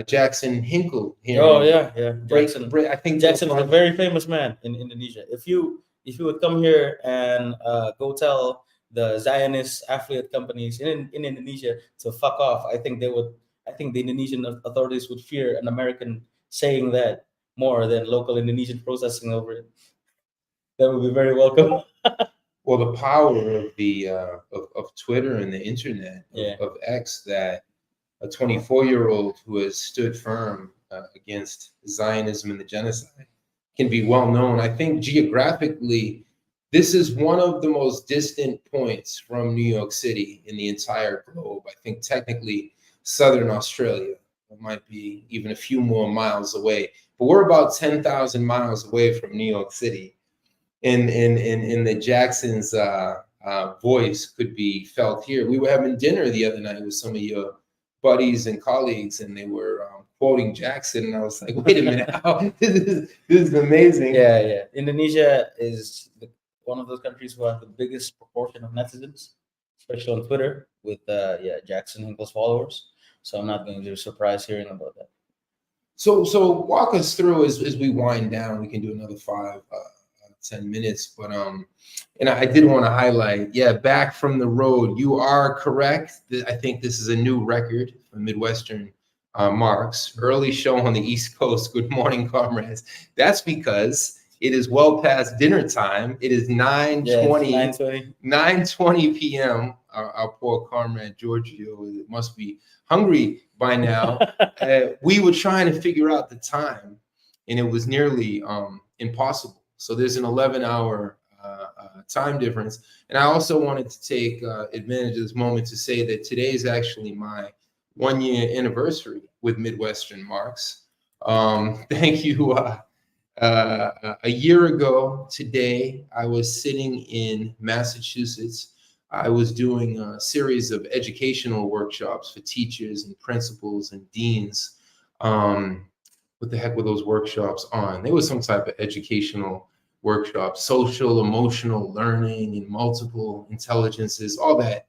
Jackson Hinkle here. Oh yeah. Jackson. I think Jackson is a very famous man in Indonesia. If you would come here and go tell the Zionist affiliate companies in Indonesia to fuck off, I think the Indonesian authorities would fear an American saying that more than local Indonesian protesting over it. That would be very welcome. Well, the power of the of Twitter and the internet, of X, that a 24-year-old who has stood firm against Zionism and the genocide can be well known. I think geographically, This is one of the most distant points from New York City in the entire globe. I think technically Southern Australia might be even a few more miles away, but we're about 10,000 miles away from New York City. In the Jackson's voice could be felt here. We were having dinner the other night with some of your buddies and colleagues, and they were quoting Jackson, and I was like, wait a minute, this is amazing. Yeah. Indonesia is one of those countries who have the biggest proportion of netizens, especially on Twitter, with Jackson Hinkle's followers. So I'm not going to be surprised hearing about that. So walk us through as we wind down. We can do another 5-10 minutes, but and I did want to highlight, back from the road. You are correct. I think this is a new record for Midwestern Marx. Early show on the East Coast. Good morning, comrades. That's because it is well past dinner time. It is 9:20 p.m. Our poor comrade Giorgio must be hungry by now. We were trying to figure out the time, and it was nearly impossible. So there's an 11-hour time difference. And I also wanted to take advantage of this moment to say that today is actually my 1-year anniversary with Midwestern Marx. Thank you. A year ago today, I was sitting in Massachusetts. I was doing a series of educational workshops for teachers and principals and deans. What the heck were those workshops on? There was some type of educational workshop, social, emotional learning, and multiple intelligences, all that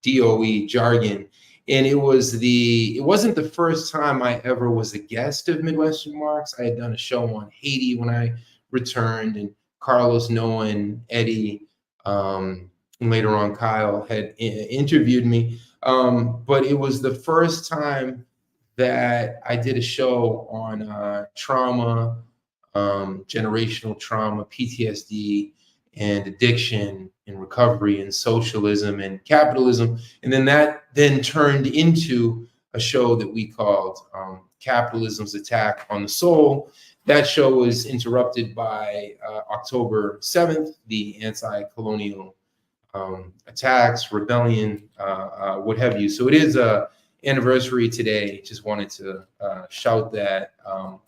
DOE jargon. And it wasn't the first time I ever was a guest of Midwestern Marx. I had done a show on Haiti when I returned, and Carlos, Noah, and Eddie, and later on Kyle had interviewed me. But it was the first time that I did a show on trauma, generational trauma, PTSD, and addiction and recovery and socialism and capitalism. And then that turned into a show that we called Capitalism's Attack on the Soul. That show was interrupted by October 7th, the anti-colonial attacks, rebellion, what have you. So it is a anniversary today. Just wanted to shout that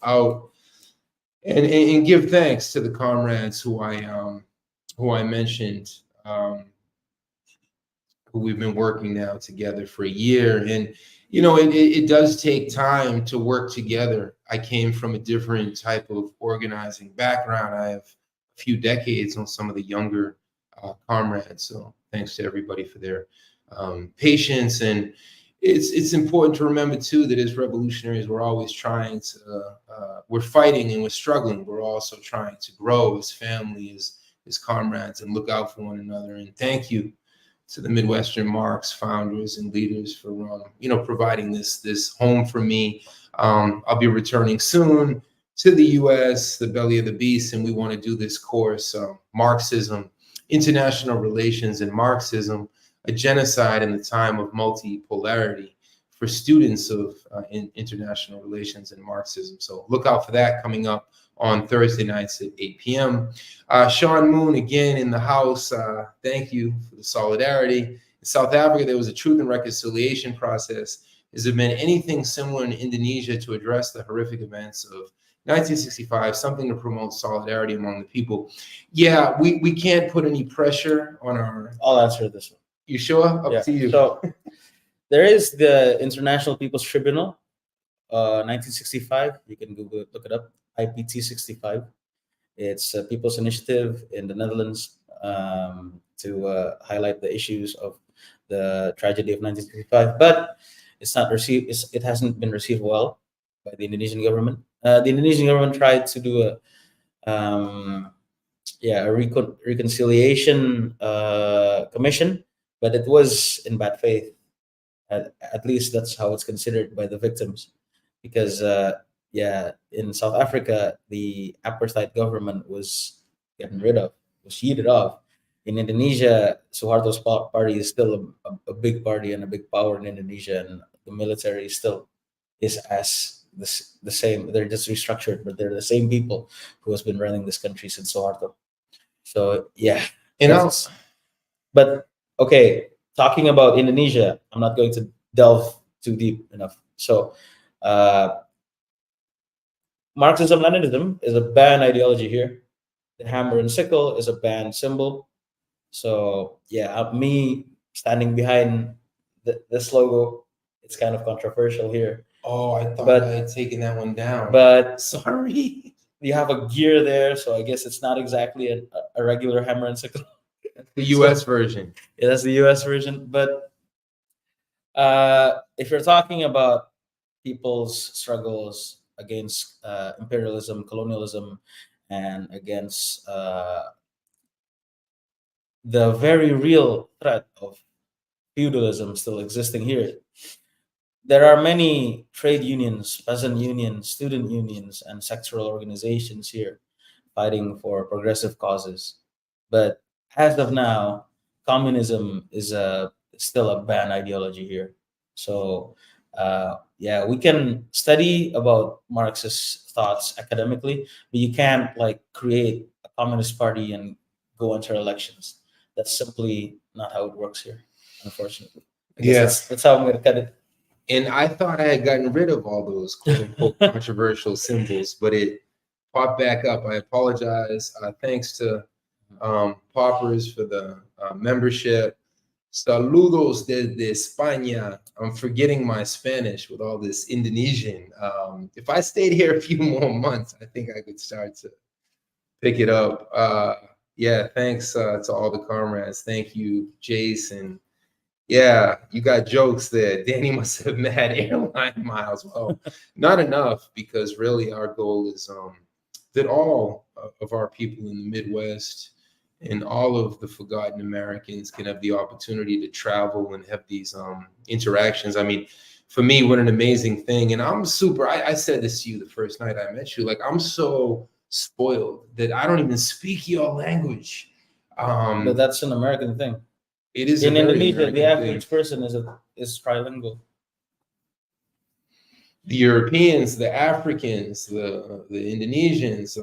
out and give thanks to the comrades who I mentioned, who we've been working now together for a year. And, it does take time to work together. I came from a different type of organizing background. I have a few decades on some of the younger comrades. So thanks to everybody for their patience. And it's important to remember too that as revolutionaries, we're always trying to, we're fighting and we're struggling. We're also trying to grow as families, as comrades, and look out for one another. And thank you to the Midwestern Marx founders and leaders for providing this home for me. I'll be returning soon to the U.S., the belly of the beast, and we want to do this course, Marxism, International Relations and Marxism, a genocide in the time of multipolarity, for students of international relations and Marxism. So look out for that coming up on Thursday nights at 8 p.m. Sean Moon, again, in the house. Thank you for the solidarity. In South Africa, there was a truth and reconciliation process. Has there been anything similar in Indonesia to address the horrific events of 1965, something to promote solidarity among the people? Yeah, we can't put any pressure on our... I'll answer this one. You sure? Up to you. So there is the International People's Tribunal, 1965. You can Google it, look it up. IPT 65. It's a people's initiative in the Netherlands to highlight the issues of the tragedy of 1965, but it's not received. It hasn't been received well by the Indonesian government. The Indonesian government tried to do a reconciliation commission, but it was in bad faith. At least that's how it's considered by the victims, because in South Africa, the apartheid government was yeeted off. In Indonesia, Suharto's party is still a big party and a big power in Indonesia, and the military still is as the same. They're just restructured, but they're the same people who has been running this country since Suharto. So yeah, And that's, but okay, talking about Indonesia, I'm not going to delve too deep enough. So Marxism Leninism is a banned ideology here. The hammer and sickle is a banned symbol. So yeah, me standing behind this logo, it's kind of controversial here. oh, I thought But- I had taken that one down. But Sorry. you have a gear there, so I guess it's not exactly a regular hammer and sickle. The U.S. version. Yeah, that's the U.S. version. But if you're talking about people's struggles against imperialism, colonialism, and against the very real threat of feudalism still existing here, there are many trade unions, peasant unions, student unions, and sectoral organizations here fighting for progressive causes. But as of now, communism is still a banned ideology here. So yeah, we can study about Marxist thoughts academically, but you can't like create a communist party and go enter elections. That's simply not how it works here, unfortunately. I guess Yes. that's how I'm going to cut it. And I thought I had gotten rid of all those quote unquote controversial symbols, but it popped back up. I apologize. Thanks to Poppers for the membership. Saludos desde España. I'm forgetting my Spanish with all this Indonesian. If I stayed here a few more months, I think I could start to pick it up. Yeah, thanks to all the comrades. Thank you, Jason. Yeah, you got jokes there. Danny must have mad airline miles. Well, not enough, because really our goal is that all of our people in the Midwest and all of the forgotten Americans can have the opportunity to travel and have these interactions. I mean, for me, what an amazing thing. And I'm super, I said this to you the first night I met you, like I'm so spoiled that I don't even speak your language. But that's an American thing. It is In a very Indonesia, the American average thing. person is trilingual. The Europeans, the Africans, the Indonesians,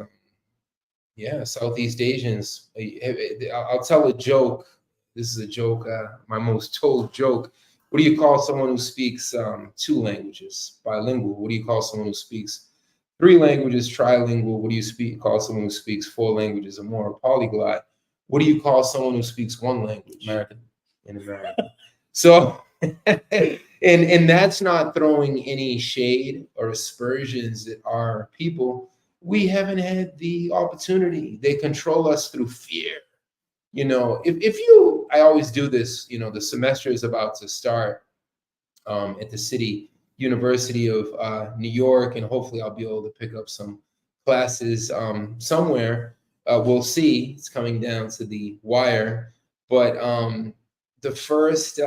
yeah, Southeast Asians. I'll tell a joke. This is a joke, my most told joke. What do you call someone who speaks two languages? Bilingual. What do you call someone who speaks three languages? Trilingual. What do you call someone who speaks four languages or more? Polyglot. What do you call someone who speaks one language? American. In America. So, and that's not throwing any shade or aspersions at our people. We haven't had the opportunity. They control us through fear. You know, if you, I always do this, you know, the semester is about to start at the City University of New York, and hopefully I'll be able to pick up some classes somewhere. We'll see. It's coming down to the wire. But the first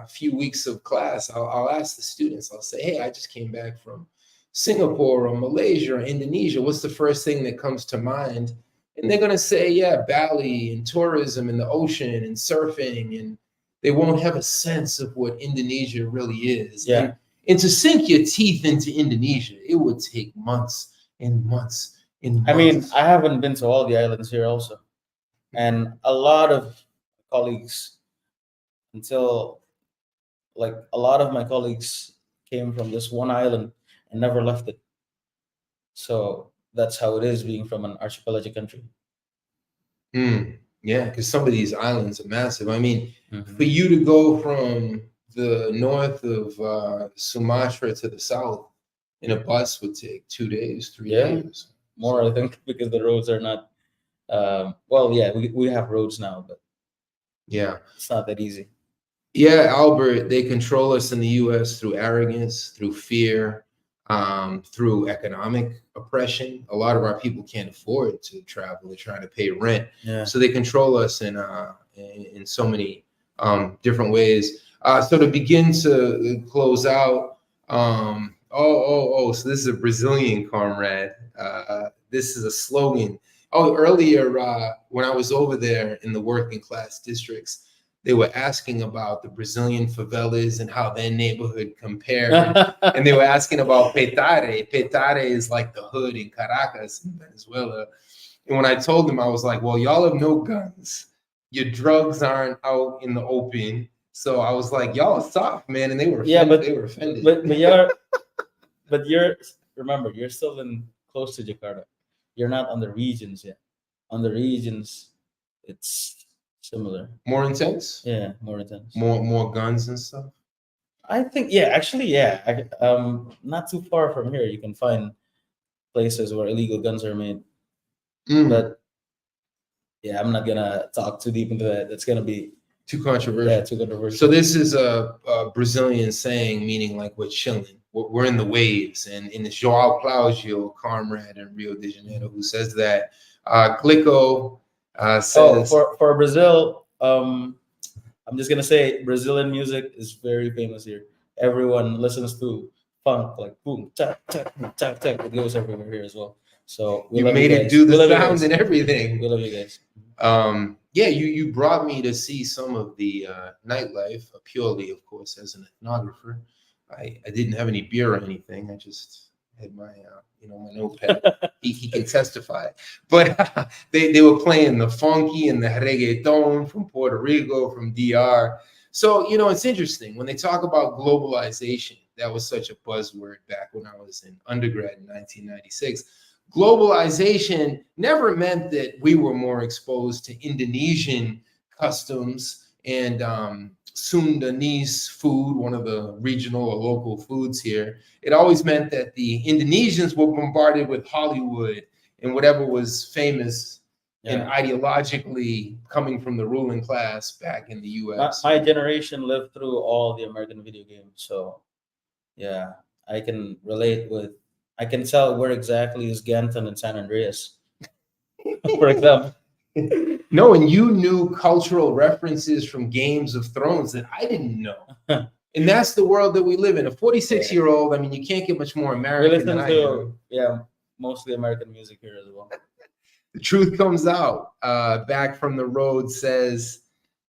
few weeks of class, I'll ask the students, I'll say, hey, I just came back from Singapore or Malaysia or Indonesia. What's the first thing that comes to mind? And they're going to say, yeah, Bali and tourism and the ocean and surfing. And they won't have a sense of what Indonesia really is. Yeah. And to sink your teeth into Indonesia, it would take months and months and months. I mean, I haven't been to all the islands here also. And a lot of colleagues, until like a lot of my colleagues came from this one island and never left it. So that's how it is being from an archipelagic country. Yeah, because some of these islands are massive. I mean, for you to go from the north of Sumatra to the south in a bus would take 2 days, 3 days. More, I think, because the roads are not, well, yeah, we have roads now, but yeah, it's not that easy. Yeah, Albert, they control us in the U.S. through arrogance, through fear, through economic oppression. A lot of our people can't afford to travel. They're trying to pay rent. Yeah. So they control us in so many different ways. So to begin to close out, so this is a Brazilian comrade. This is a slogan. Oh, earlier when I was over there in the working class districts, they were asking about the Brazilian favelas and how their neighborhood compared. And they were asking about Petare. Petare is like the hood in Caracas in Venezuela. And when I told them, I was like, well, y'all have no guns. Your drugs aren't out in the open. So I was like, y'all are soft, man. And they were offended. They were offended. But you're remember, you're still close to Jakarta. You're not on the regions yet. On the regions, it's similar. More intense? Yeah, more intense. More guns and stuff. I think, yeah, actually, yeah. Not too far from here, you can find places where illegal guns are made. But yeah, I'm not gonna talk too deep into that. That's gonna be too controversial. Yeah, too controversial. So this is a Brazilian saying, meaning like we're chilling. We're in the waves. And in the João Claudio, comrade in Rio de Janeiro, who says that. Glico says... for Brazil, I'm just gonna say Brazilian music is very famous here. Everyone listens to funk, like boom, tap, tap, tap, tap. It goes everywhere here as well. So you made it do the sounds and everything. We love you guys. Yeah, you brought me to see some of the nightlife, purely, of course, as an ethnographer. I didn't have any beer or anything. I just had my my notepad. he can testify. But they were playing the funky and the reggaeton from Puerto Rico, from DR. So, it's interesting when they talk about globalization. That was such a buzzword back when I was in undergrad in 1996. Globalization never meant that we were more exposed to Indonesian customs and Sundanese food, one of the regional or local foods here. It always meant that the Indonesians were bombarded with Hollywood and whatever was famous and ideologically coming from the ruling class back in the U.S. My generation lived through all the American video games, so yeah, I can relate with. I can tell where exactly is Ganton and San Andreas, for example. No, and you knew cultural references from Games of Thrones that I didn't know. And that's the world that we live in. A 46-year-old, I mean, you can't get much more American than I am. Yeah, mostly American music here as well. The truth comes out. Back from the Road says,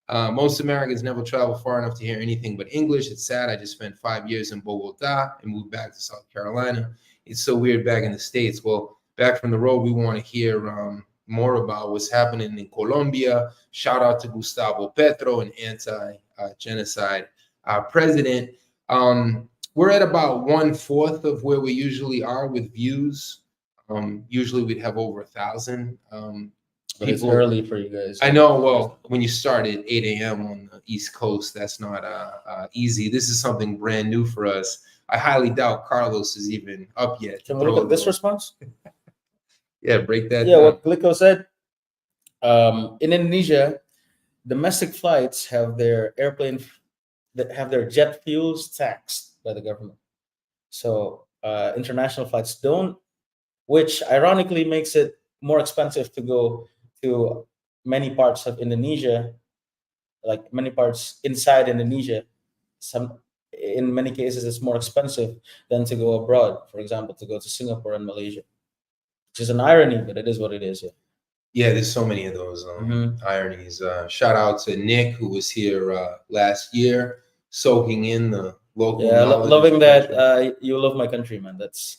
most Americans never travel far enough to hear anything but English. It's sad. I just spent 5 years in Bogota and moved back to South Carolina. It's so weird back in the States. Well, back from the road, we want to hear more about what's happening in Colombia. Shout out to Gustavo Petro, an anti-genocide president. We're at about 1/4 of where we usually are with views. Usually we'd have over 1,000. But it's early for you guys. I know. Well, when you start at 8 a.m. on the East Coast, that's not easy. This is something brand new for us. I highly doubt Carlos is even up yet. Can we look at this response? Yeah, break that down. What Glico said. In Indonesia, domestic flights have their jet fuels taxed by the government. So international flights don't, which ironically makes it more expensive to go to many parts of Indonesia, like many parts inside Indonesia. In many cases, it's more expensive than to go abroad. For example, to go to Singapore and Malaysia, which is an irony, but it is what it is. Yeah, there's so many of those ironies. Shout out to Nick, who was here last year, soaking in the local. Yeah, loving that. You love my country, man. That's.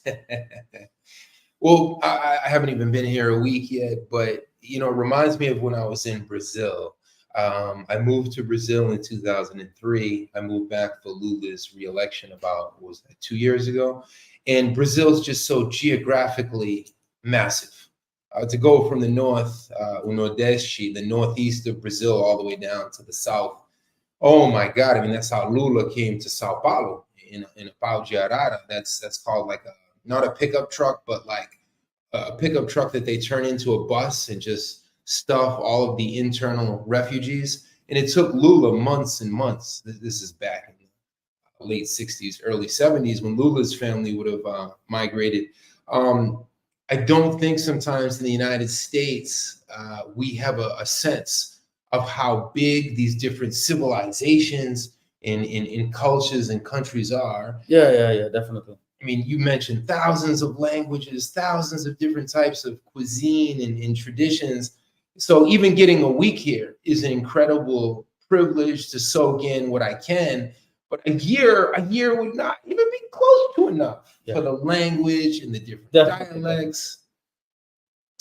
Well, I haven't even been here a week yet, but it reminds me of when I was in Brazil. I moved to Brazil in 2003. I moved back for Lula's re-election about, 2 years ago? And Brazil's just so geographically massive. To go from the north, Nordeste, the northeast of Brazil, all the way down to the south. Oh my God! I mean, that's how Lula came to Sao Paulo in a pau de arara. That's called like not a pickup truck, but like a pickup truck that they turn into a bus and just stuff all of the internal refugees. And it took Lula months and months. This is back in the late 60s, early 70s, when Lula's family would have migrated. I don't think sometimes in the United States, we have a sense of how big these different civilizations in cultures and countries are. Yeah, definitely. I mean, you mentioned thousands of languages, thousands of different types of cuisine and traditions. So even getting a week here is an incredible privileged to soak in what I can. But a year would not even be close to enough for the language and the different dialects.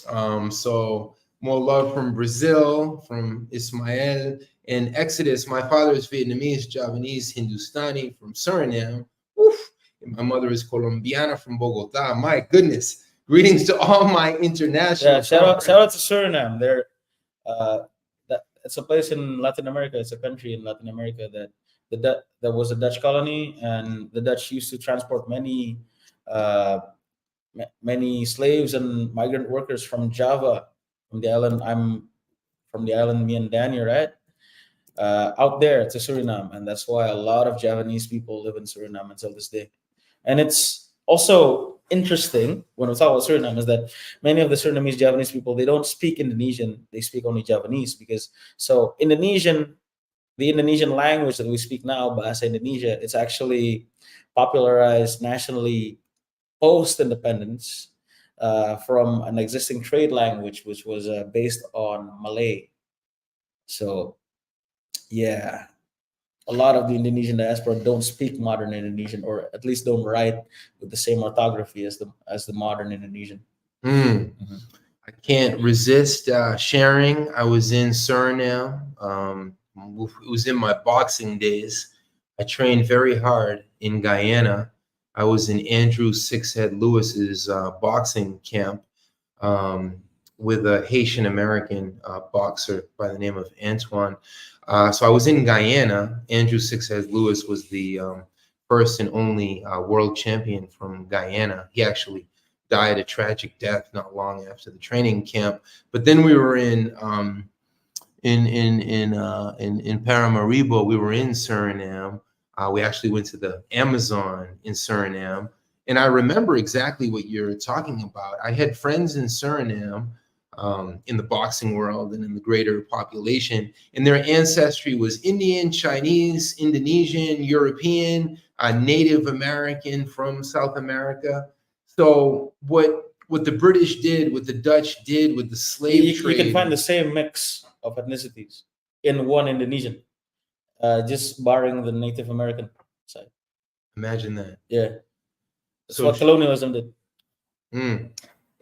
So more love from Brazil, from Ismael. And Exodus, my father is Vietnamese, Javanese, Hindustani from Suriname. Oof. And my mother is Colombiana from Bogota. My goodness. Greetings to all my international. Yeah, shout out to Suriname. It's a place in Latin America. It's a country in Latin America that that was a Dutch colony, and the Dutch used to transport many many slaves and migrant workers from Java, from the island. I'm from the island, me and Danny, right? Out there to Suriname, and that's why a lot of Javanese people live in Suriname until this day. And it's also interesting when we talk about Suriname is that many of the Surinamese Javanese people, they don't speak Indonesian; they speak only Javanese, because so the Indonesian language that we speak now, Bahasa Indonesia, it's actually popularized nationally post independence from an existing trade language, which was based on Malay. So yeah, a lot of the Indonesian diaspora don't speak modern Indonesian, or at least don't write with the same orthography as the modern Indonesian. I can't resist sharing. I was in Suriname. It was in my boxing days. I trained very hard in Guyana. I was in Andrew Sixhead Lewis's boxing camp with a Haitian American boxer by the name of Antoine. So I was in Guyana. Andrew Sixhead Lewis was the first and only world champion from Guyana. He actually died a tragic death not long after the training camp. But then we were in Paramaribo. We were in Suriname. We actually went to the Amazon in Suriname. And I remember exactly what you're talking about. I had friends in Suriname, in the boxing world and in the greater population, and their ancestry was Indian, Chinese, Indonesian, European, Native American from South America. So what the British did, what the Dutch did with the slave trade. You can find the same mix of ethnicities in one Indonesian, just barring the Native American side. Imagine that. Yeah. That's what colonialism did.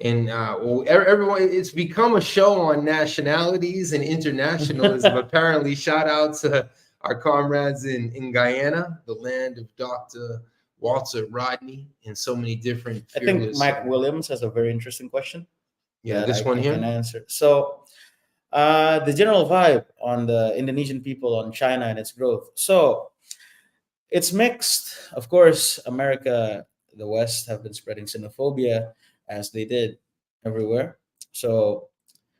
And well, everyone, it's become a show on nationalities and internationalism. Apparently, shout out to our comrades in Guyana, the land of Dr. Walter Rodney, and so many different. I think Mike Williams has a very interesting question. Yeah, this one here. Can answer. So, the general vibe on the Indonesian people on China and its growth. So, it's mixed. Of course, America, the West, have been spreading xenophobia as they did everywhere. So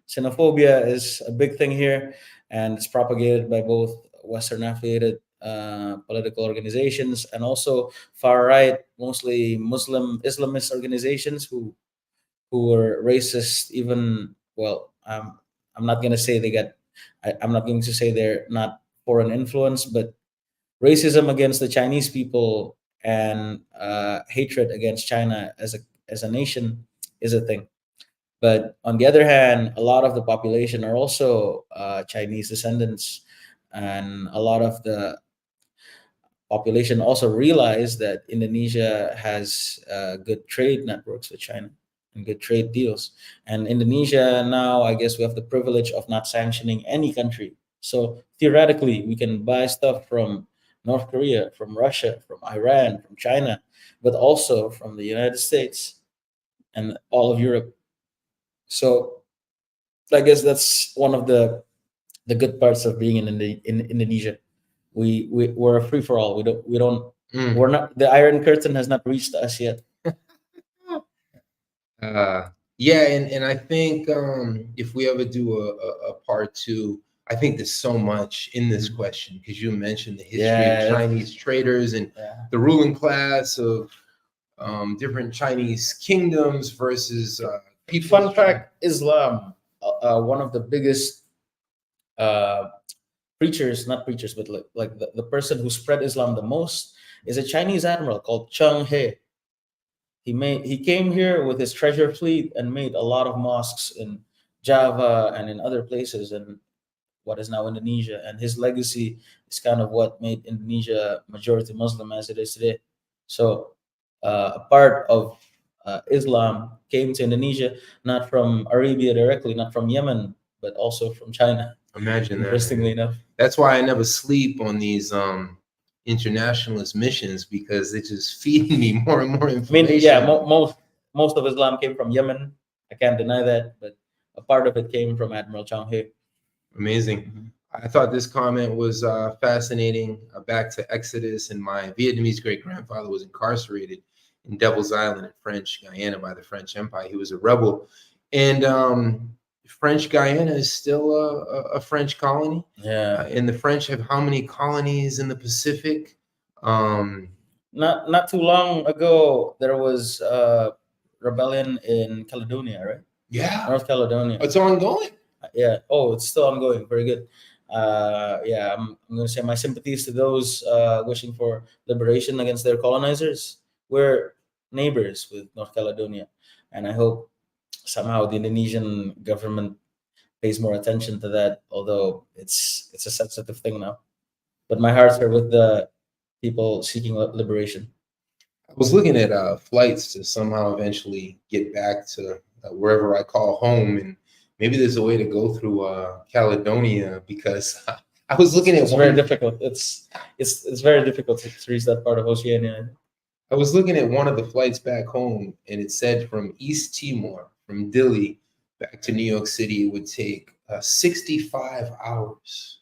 xenophobia is a big thing here, and it's propagated by both Western affiliated political organizations and also far right, mostly Muslim Islamist organizations who were racist. Even I'm not going to say I'm not going to say they're not foreign influence, but racism against the Chinese people and hatred against China as a nation is a thing. But on the other hand, a lot of the population are also Chinese descendants, and a lot of the population also realize that Indonesia has good trade networks with China and good trade deals. And Indonesia now, I guess we have the privilege of not sanctioning any country. So theoretically, we can buy stuff from North Korea, from Russia, from Iran, from China, but also from the United States and all of Europe. So I guess that's one of the good parts of being in Indonesia. We're a free for all. We're not, the Iron Curtain has not reached us yet. Yeah, and I think if we ever do a part two, I think there's so much in this question, because you mentioned the history of Chinese traders and the ruling class of different Chinese kingdoms versus people. Fun fact: Islam, one of the biggest preachers, not preachers, but like the person who spread Islam the most is a Chinese admiral called Cheng He. He came here with his treasure fleet and made a lot of mosques in Java and in other places, and what is now Indonesia, and his legacy is kind of what made Indonesia majority Muslim as it is today. So a part of Islam came to Indonesia not from Arabia directly, not from Yemen, but also from China. Imagine that. Interestingly enough, That's why I never sleep on these internationalist missions, because they just feed me more and more I information. mean, yeah, most of Islam came from Yemen. I can't deny that, but a part of it came from Admiral Chang He. Amazing. I thought this comment was fascinating. Back to Exodus, and my Vietnamese great grandfather was incarcerated in Devil's Island in French Guyana by the French Empire. He was a rebel, and French Guyana is still a French colony. Yeah, And the French have how many colonies in the Pacific? not too long ago there was rebellion in Caledonia, right? Yeah, North Caledonia. it's ongoing. Yeah. Oh, it's still ongoing. Very good. Yeah, I'm going to say my sympathies to those wishing for liberation against their colonizers. We're neighbors with North Caledonia, and I hope somehow the Indonesian government pays more attention to that. Although it's a sensitive thing now, but my hearts are with the people seeking liberation. I was looking at flights to somehow eventually get back to wherever I call home, and maybe there's a way to go through Caledonia, because I was looking at It's very difficult. It's very difficult to reach that part of Oceania. I was looking at one of the flights back home, and it said from East Timor, from Dili back to New York City, it would take 65 hours,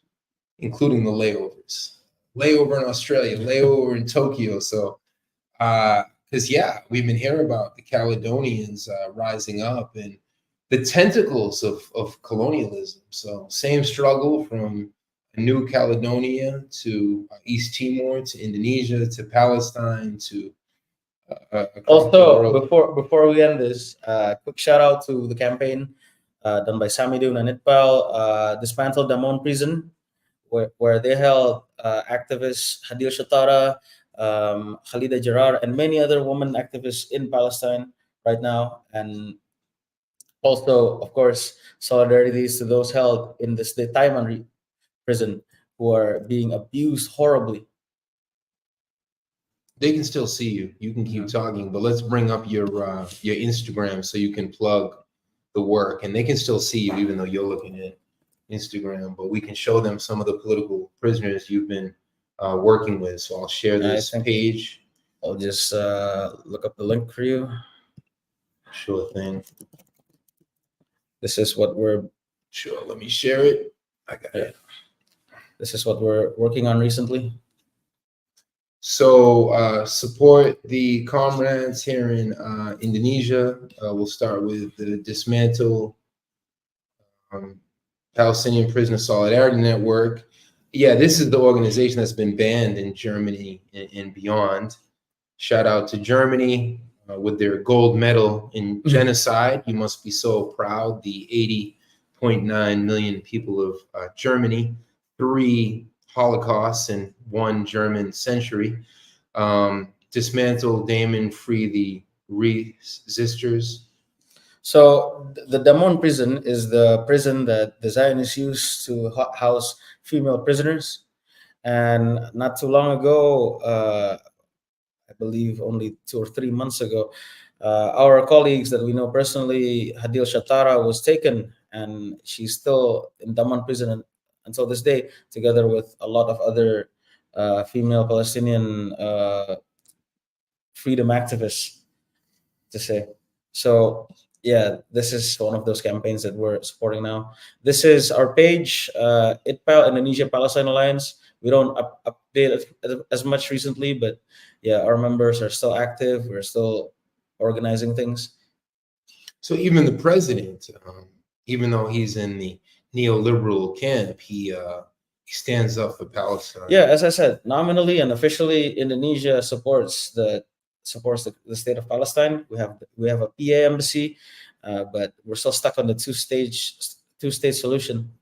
including the layovers. Layover in Australia, layover in Tokyo. So, because we've been hearing about the Caledonians rising up and the tentacles of colonialism. So same struggle from New Caledonia to East Timor to Indonesia to Palestine to also, before we end this, quick shout out to the campaign done by Samidun and Itpal, Dismantle Damon Prison, where they held activists Hadil Shatara, Khalida Jarar, and many other women activists in Palestine right now. And also, of course, solidarities to those held in the state Taiwan prison who are being abused horribly. They can still see you. You can keep talking, but let's bring up your Instagram so you can plug the work, and they can still see you even though you're looking at Instagram. But we can show them some of the political prisoners you've been working with. So I'll share this page. I'll just look up the link for you. Sure thing. This is what we're. Sure. Let me share it. I got it. This is what we're working on recently. So support the comrades here in Indonesia. We'll start with the Dismantle Palestinian Prisoner Solidarity Network. Yeah, this is the organization that's been banned in Germany and beyond. Shout out to Germany with their gold medal in genocide. You must be so proud. The 80.9 million people of Germany, 3 Holocausts in 1 German century. Dismantle, Damon, free the resistors. So the Damon prison is the prison that the Zionists used to house female prisoners. And not too long ago, I believe only 2 or 3 months ago, our colleagues that we know personally, Hadil Shatara, was taken, and she's still in Damon prison until this day, together with a lot of other female Palestinian freedom activists, to say. So yeah, this is one of those campaigns that we're supporting now. This is our page, ITPAL, Indonesian Palestine Alliance. We don't update as much recently, but yeah, our members are still active. We're still organizing things. So even the president, even though he's in the neoliberal camp, he stands up for Palestine. Yeah, as I said, nominally and officially, Indonesia supports the state of Palestine. We have a PA embassy, but we're still stuck on the two-state solution.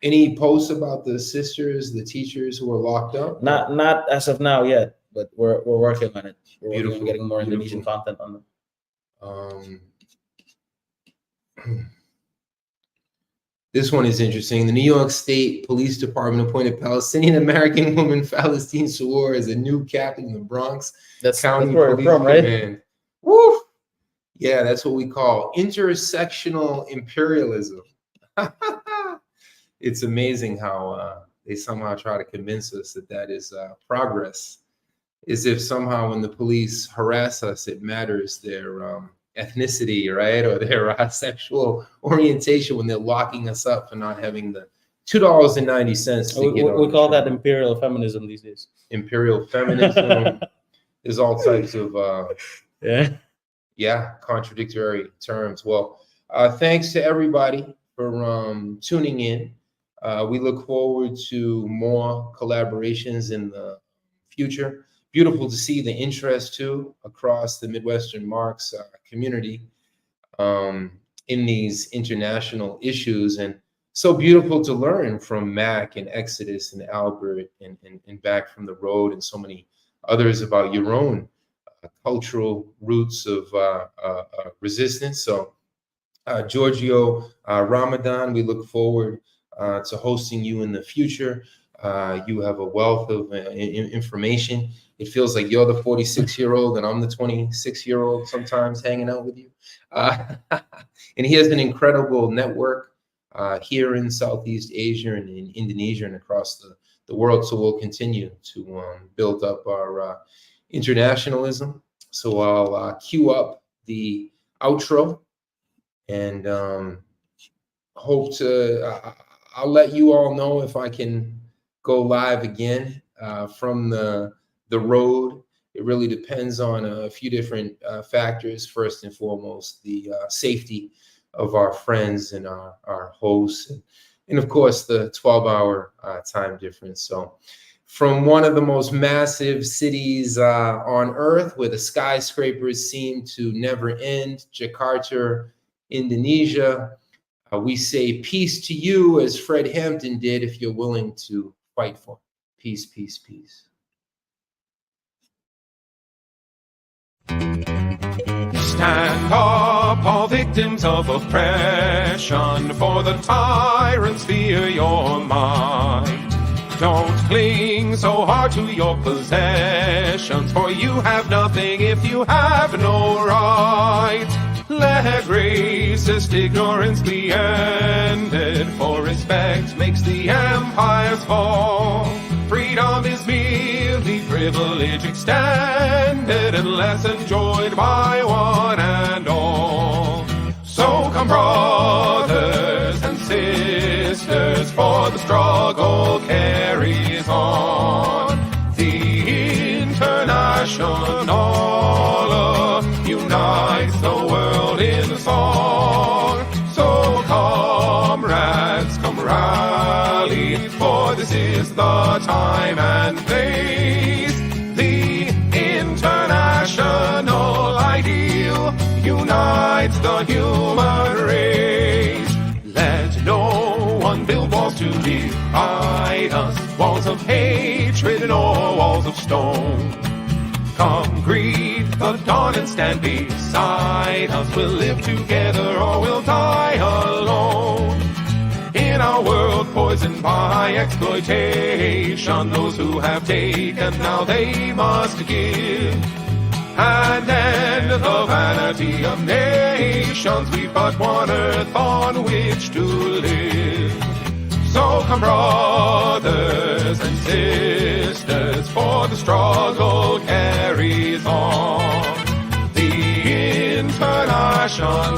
Any posts about the sisters, the teachers who are locked up? Not as of now yet, but we're working on it. We're working on getting more Beautiful. Indonesian content on them. This one is interesting. The New York State Police Department appointed Palestinian American woman Palestine Sawar as a new captain in the Bronx County where Police you're from, right? Command. Woo! Yeah, that's what we call intersectional imperialism. It's amazing how they somehow try to convince us that that is progress, as if somehow when the police harass us, it matters their ethnicity, right, or their sexual orientation when they're locking us up for not having the $2.90 to get on. We call that imperial feminism these days. Imperial feminism. There's all types of contradictory terms. Well, thanks to everybody for tuning in. We look forward to more collaborations in the future. Beautiful to see the interest too across the Midwestern Marx community in these international issues, and so beautiful to learn from Mac and Exodus and Albert and back from the road and so many others about your own cultural roots of resistance. So Giorgio Ramadan, we look forward to hosting you in the future. You have a wealth of information. It feels like you're the 46-year-old and I'm the 26-year-old sometimes hanging out with you. And he has an incredible network here in Southeast Asia and in Indonesia and across the world. So we'll continue to build up our internationalism. So I'll cue up the outro and hope to, I'll let you all know if I can go live again from the road. It really depends on a few different factors. First and foremost, the safety of our friends and our hosts, and of course the 12-hour time difference. So from one of the most massive cities on earth, where the skyscrapers seem to never end, Jakarta, Indonesia, we say peace to you, as Fred Hampton did, if you're willing to fight for it. Peace, peace, peace. Stand up, all victims of oppression, for the tyrants fear your might. Don't cling so hard to your possessions, for you have nothing if you have no right. Let racist ignorance be ended, for respect makes the empires fall. Freedom is merely privilege extended, unless enjoyed by one and all. So come, brothers and sisters, for the struggle carries on. The International unites the world in a song. So comrades, come rally, for this is the time and place. The international ideal unites the human race. Let no one build walls to divide us, walls of hatred nor walls of stone. Come greet the dawn and stand beside us. We'll live together or we'll die alone. In our world poisoned by exploitation, those who have taken, now they must give. And end the vanity of nations, we've but one earth on which to live. So come, brothers and sisters, for the struggle carries on. The International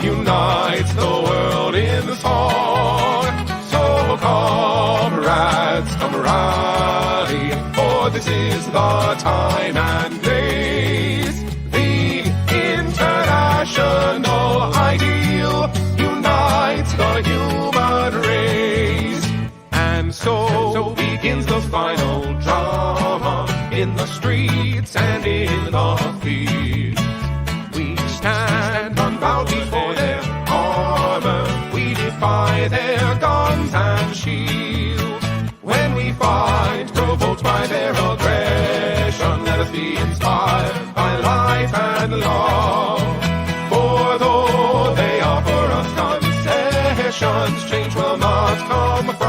unites the world in the song. So comrades, come rally, for this is the time and place. The international ideal unites the human race. And so begins the final drama, in the streets and in the fields. We stand unbowed before their armor, we defy their guns and shields. When we fight, provoked by their aggression, let us be inspired by life and love. For though they offer us concessions, conditions, change will not come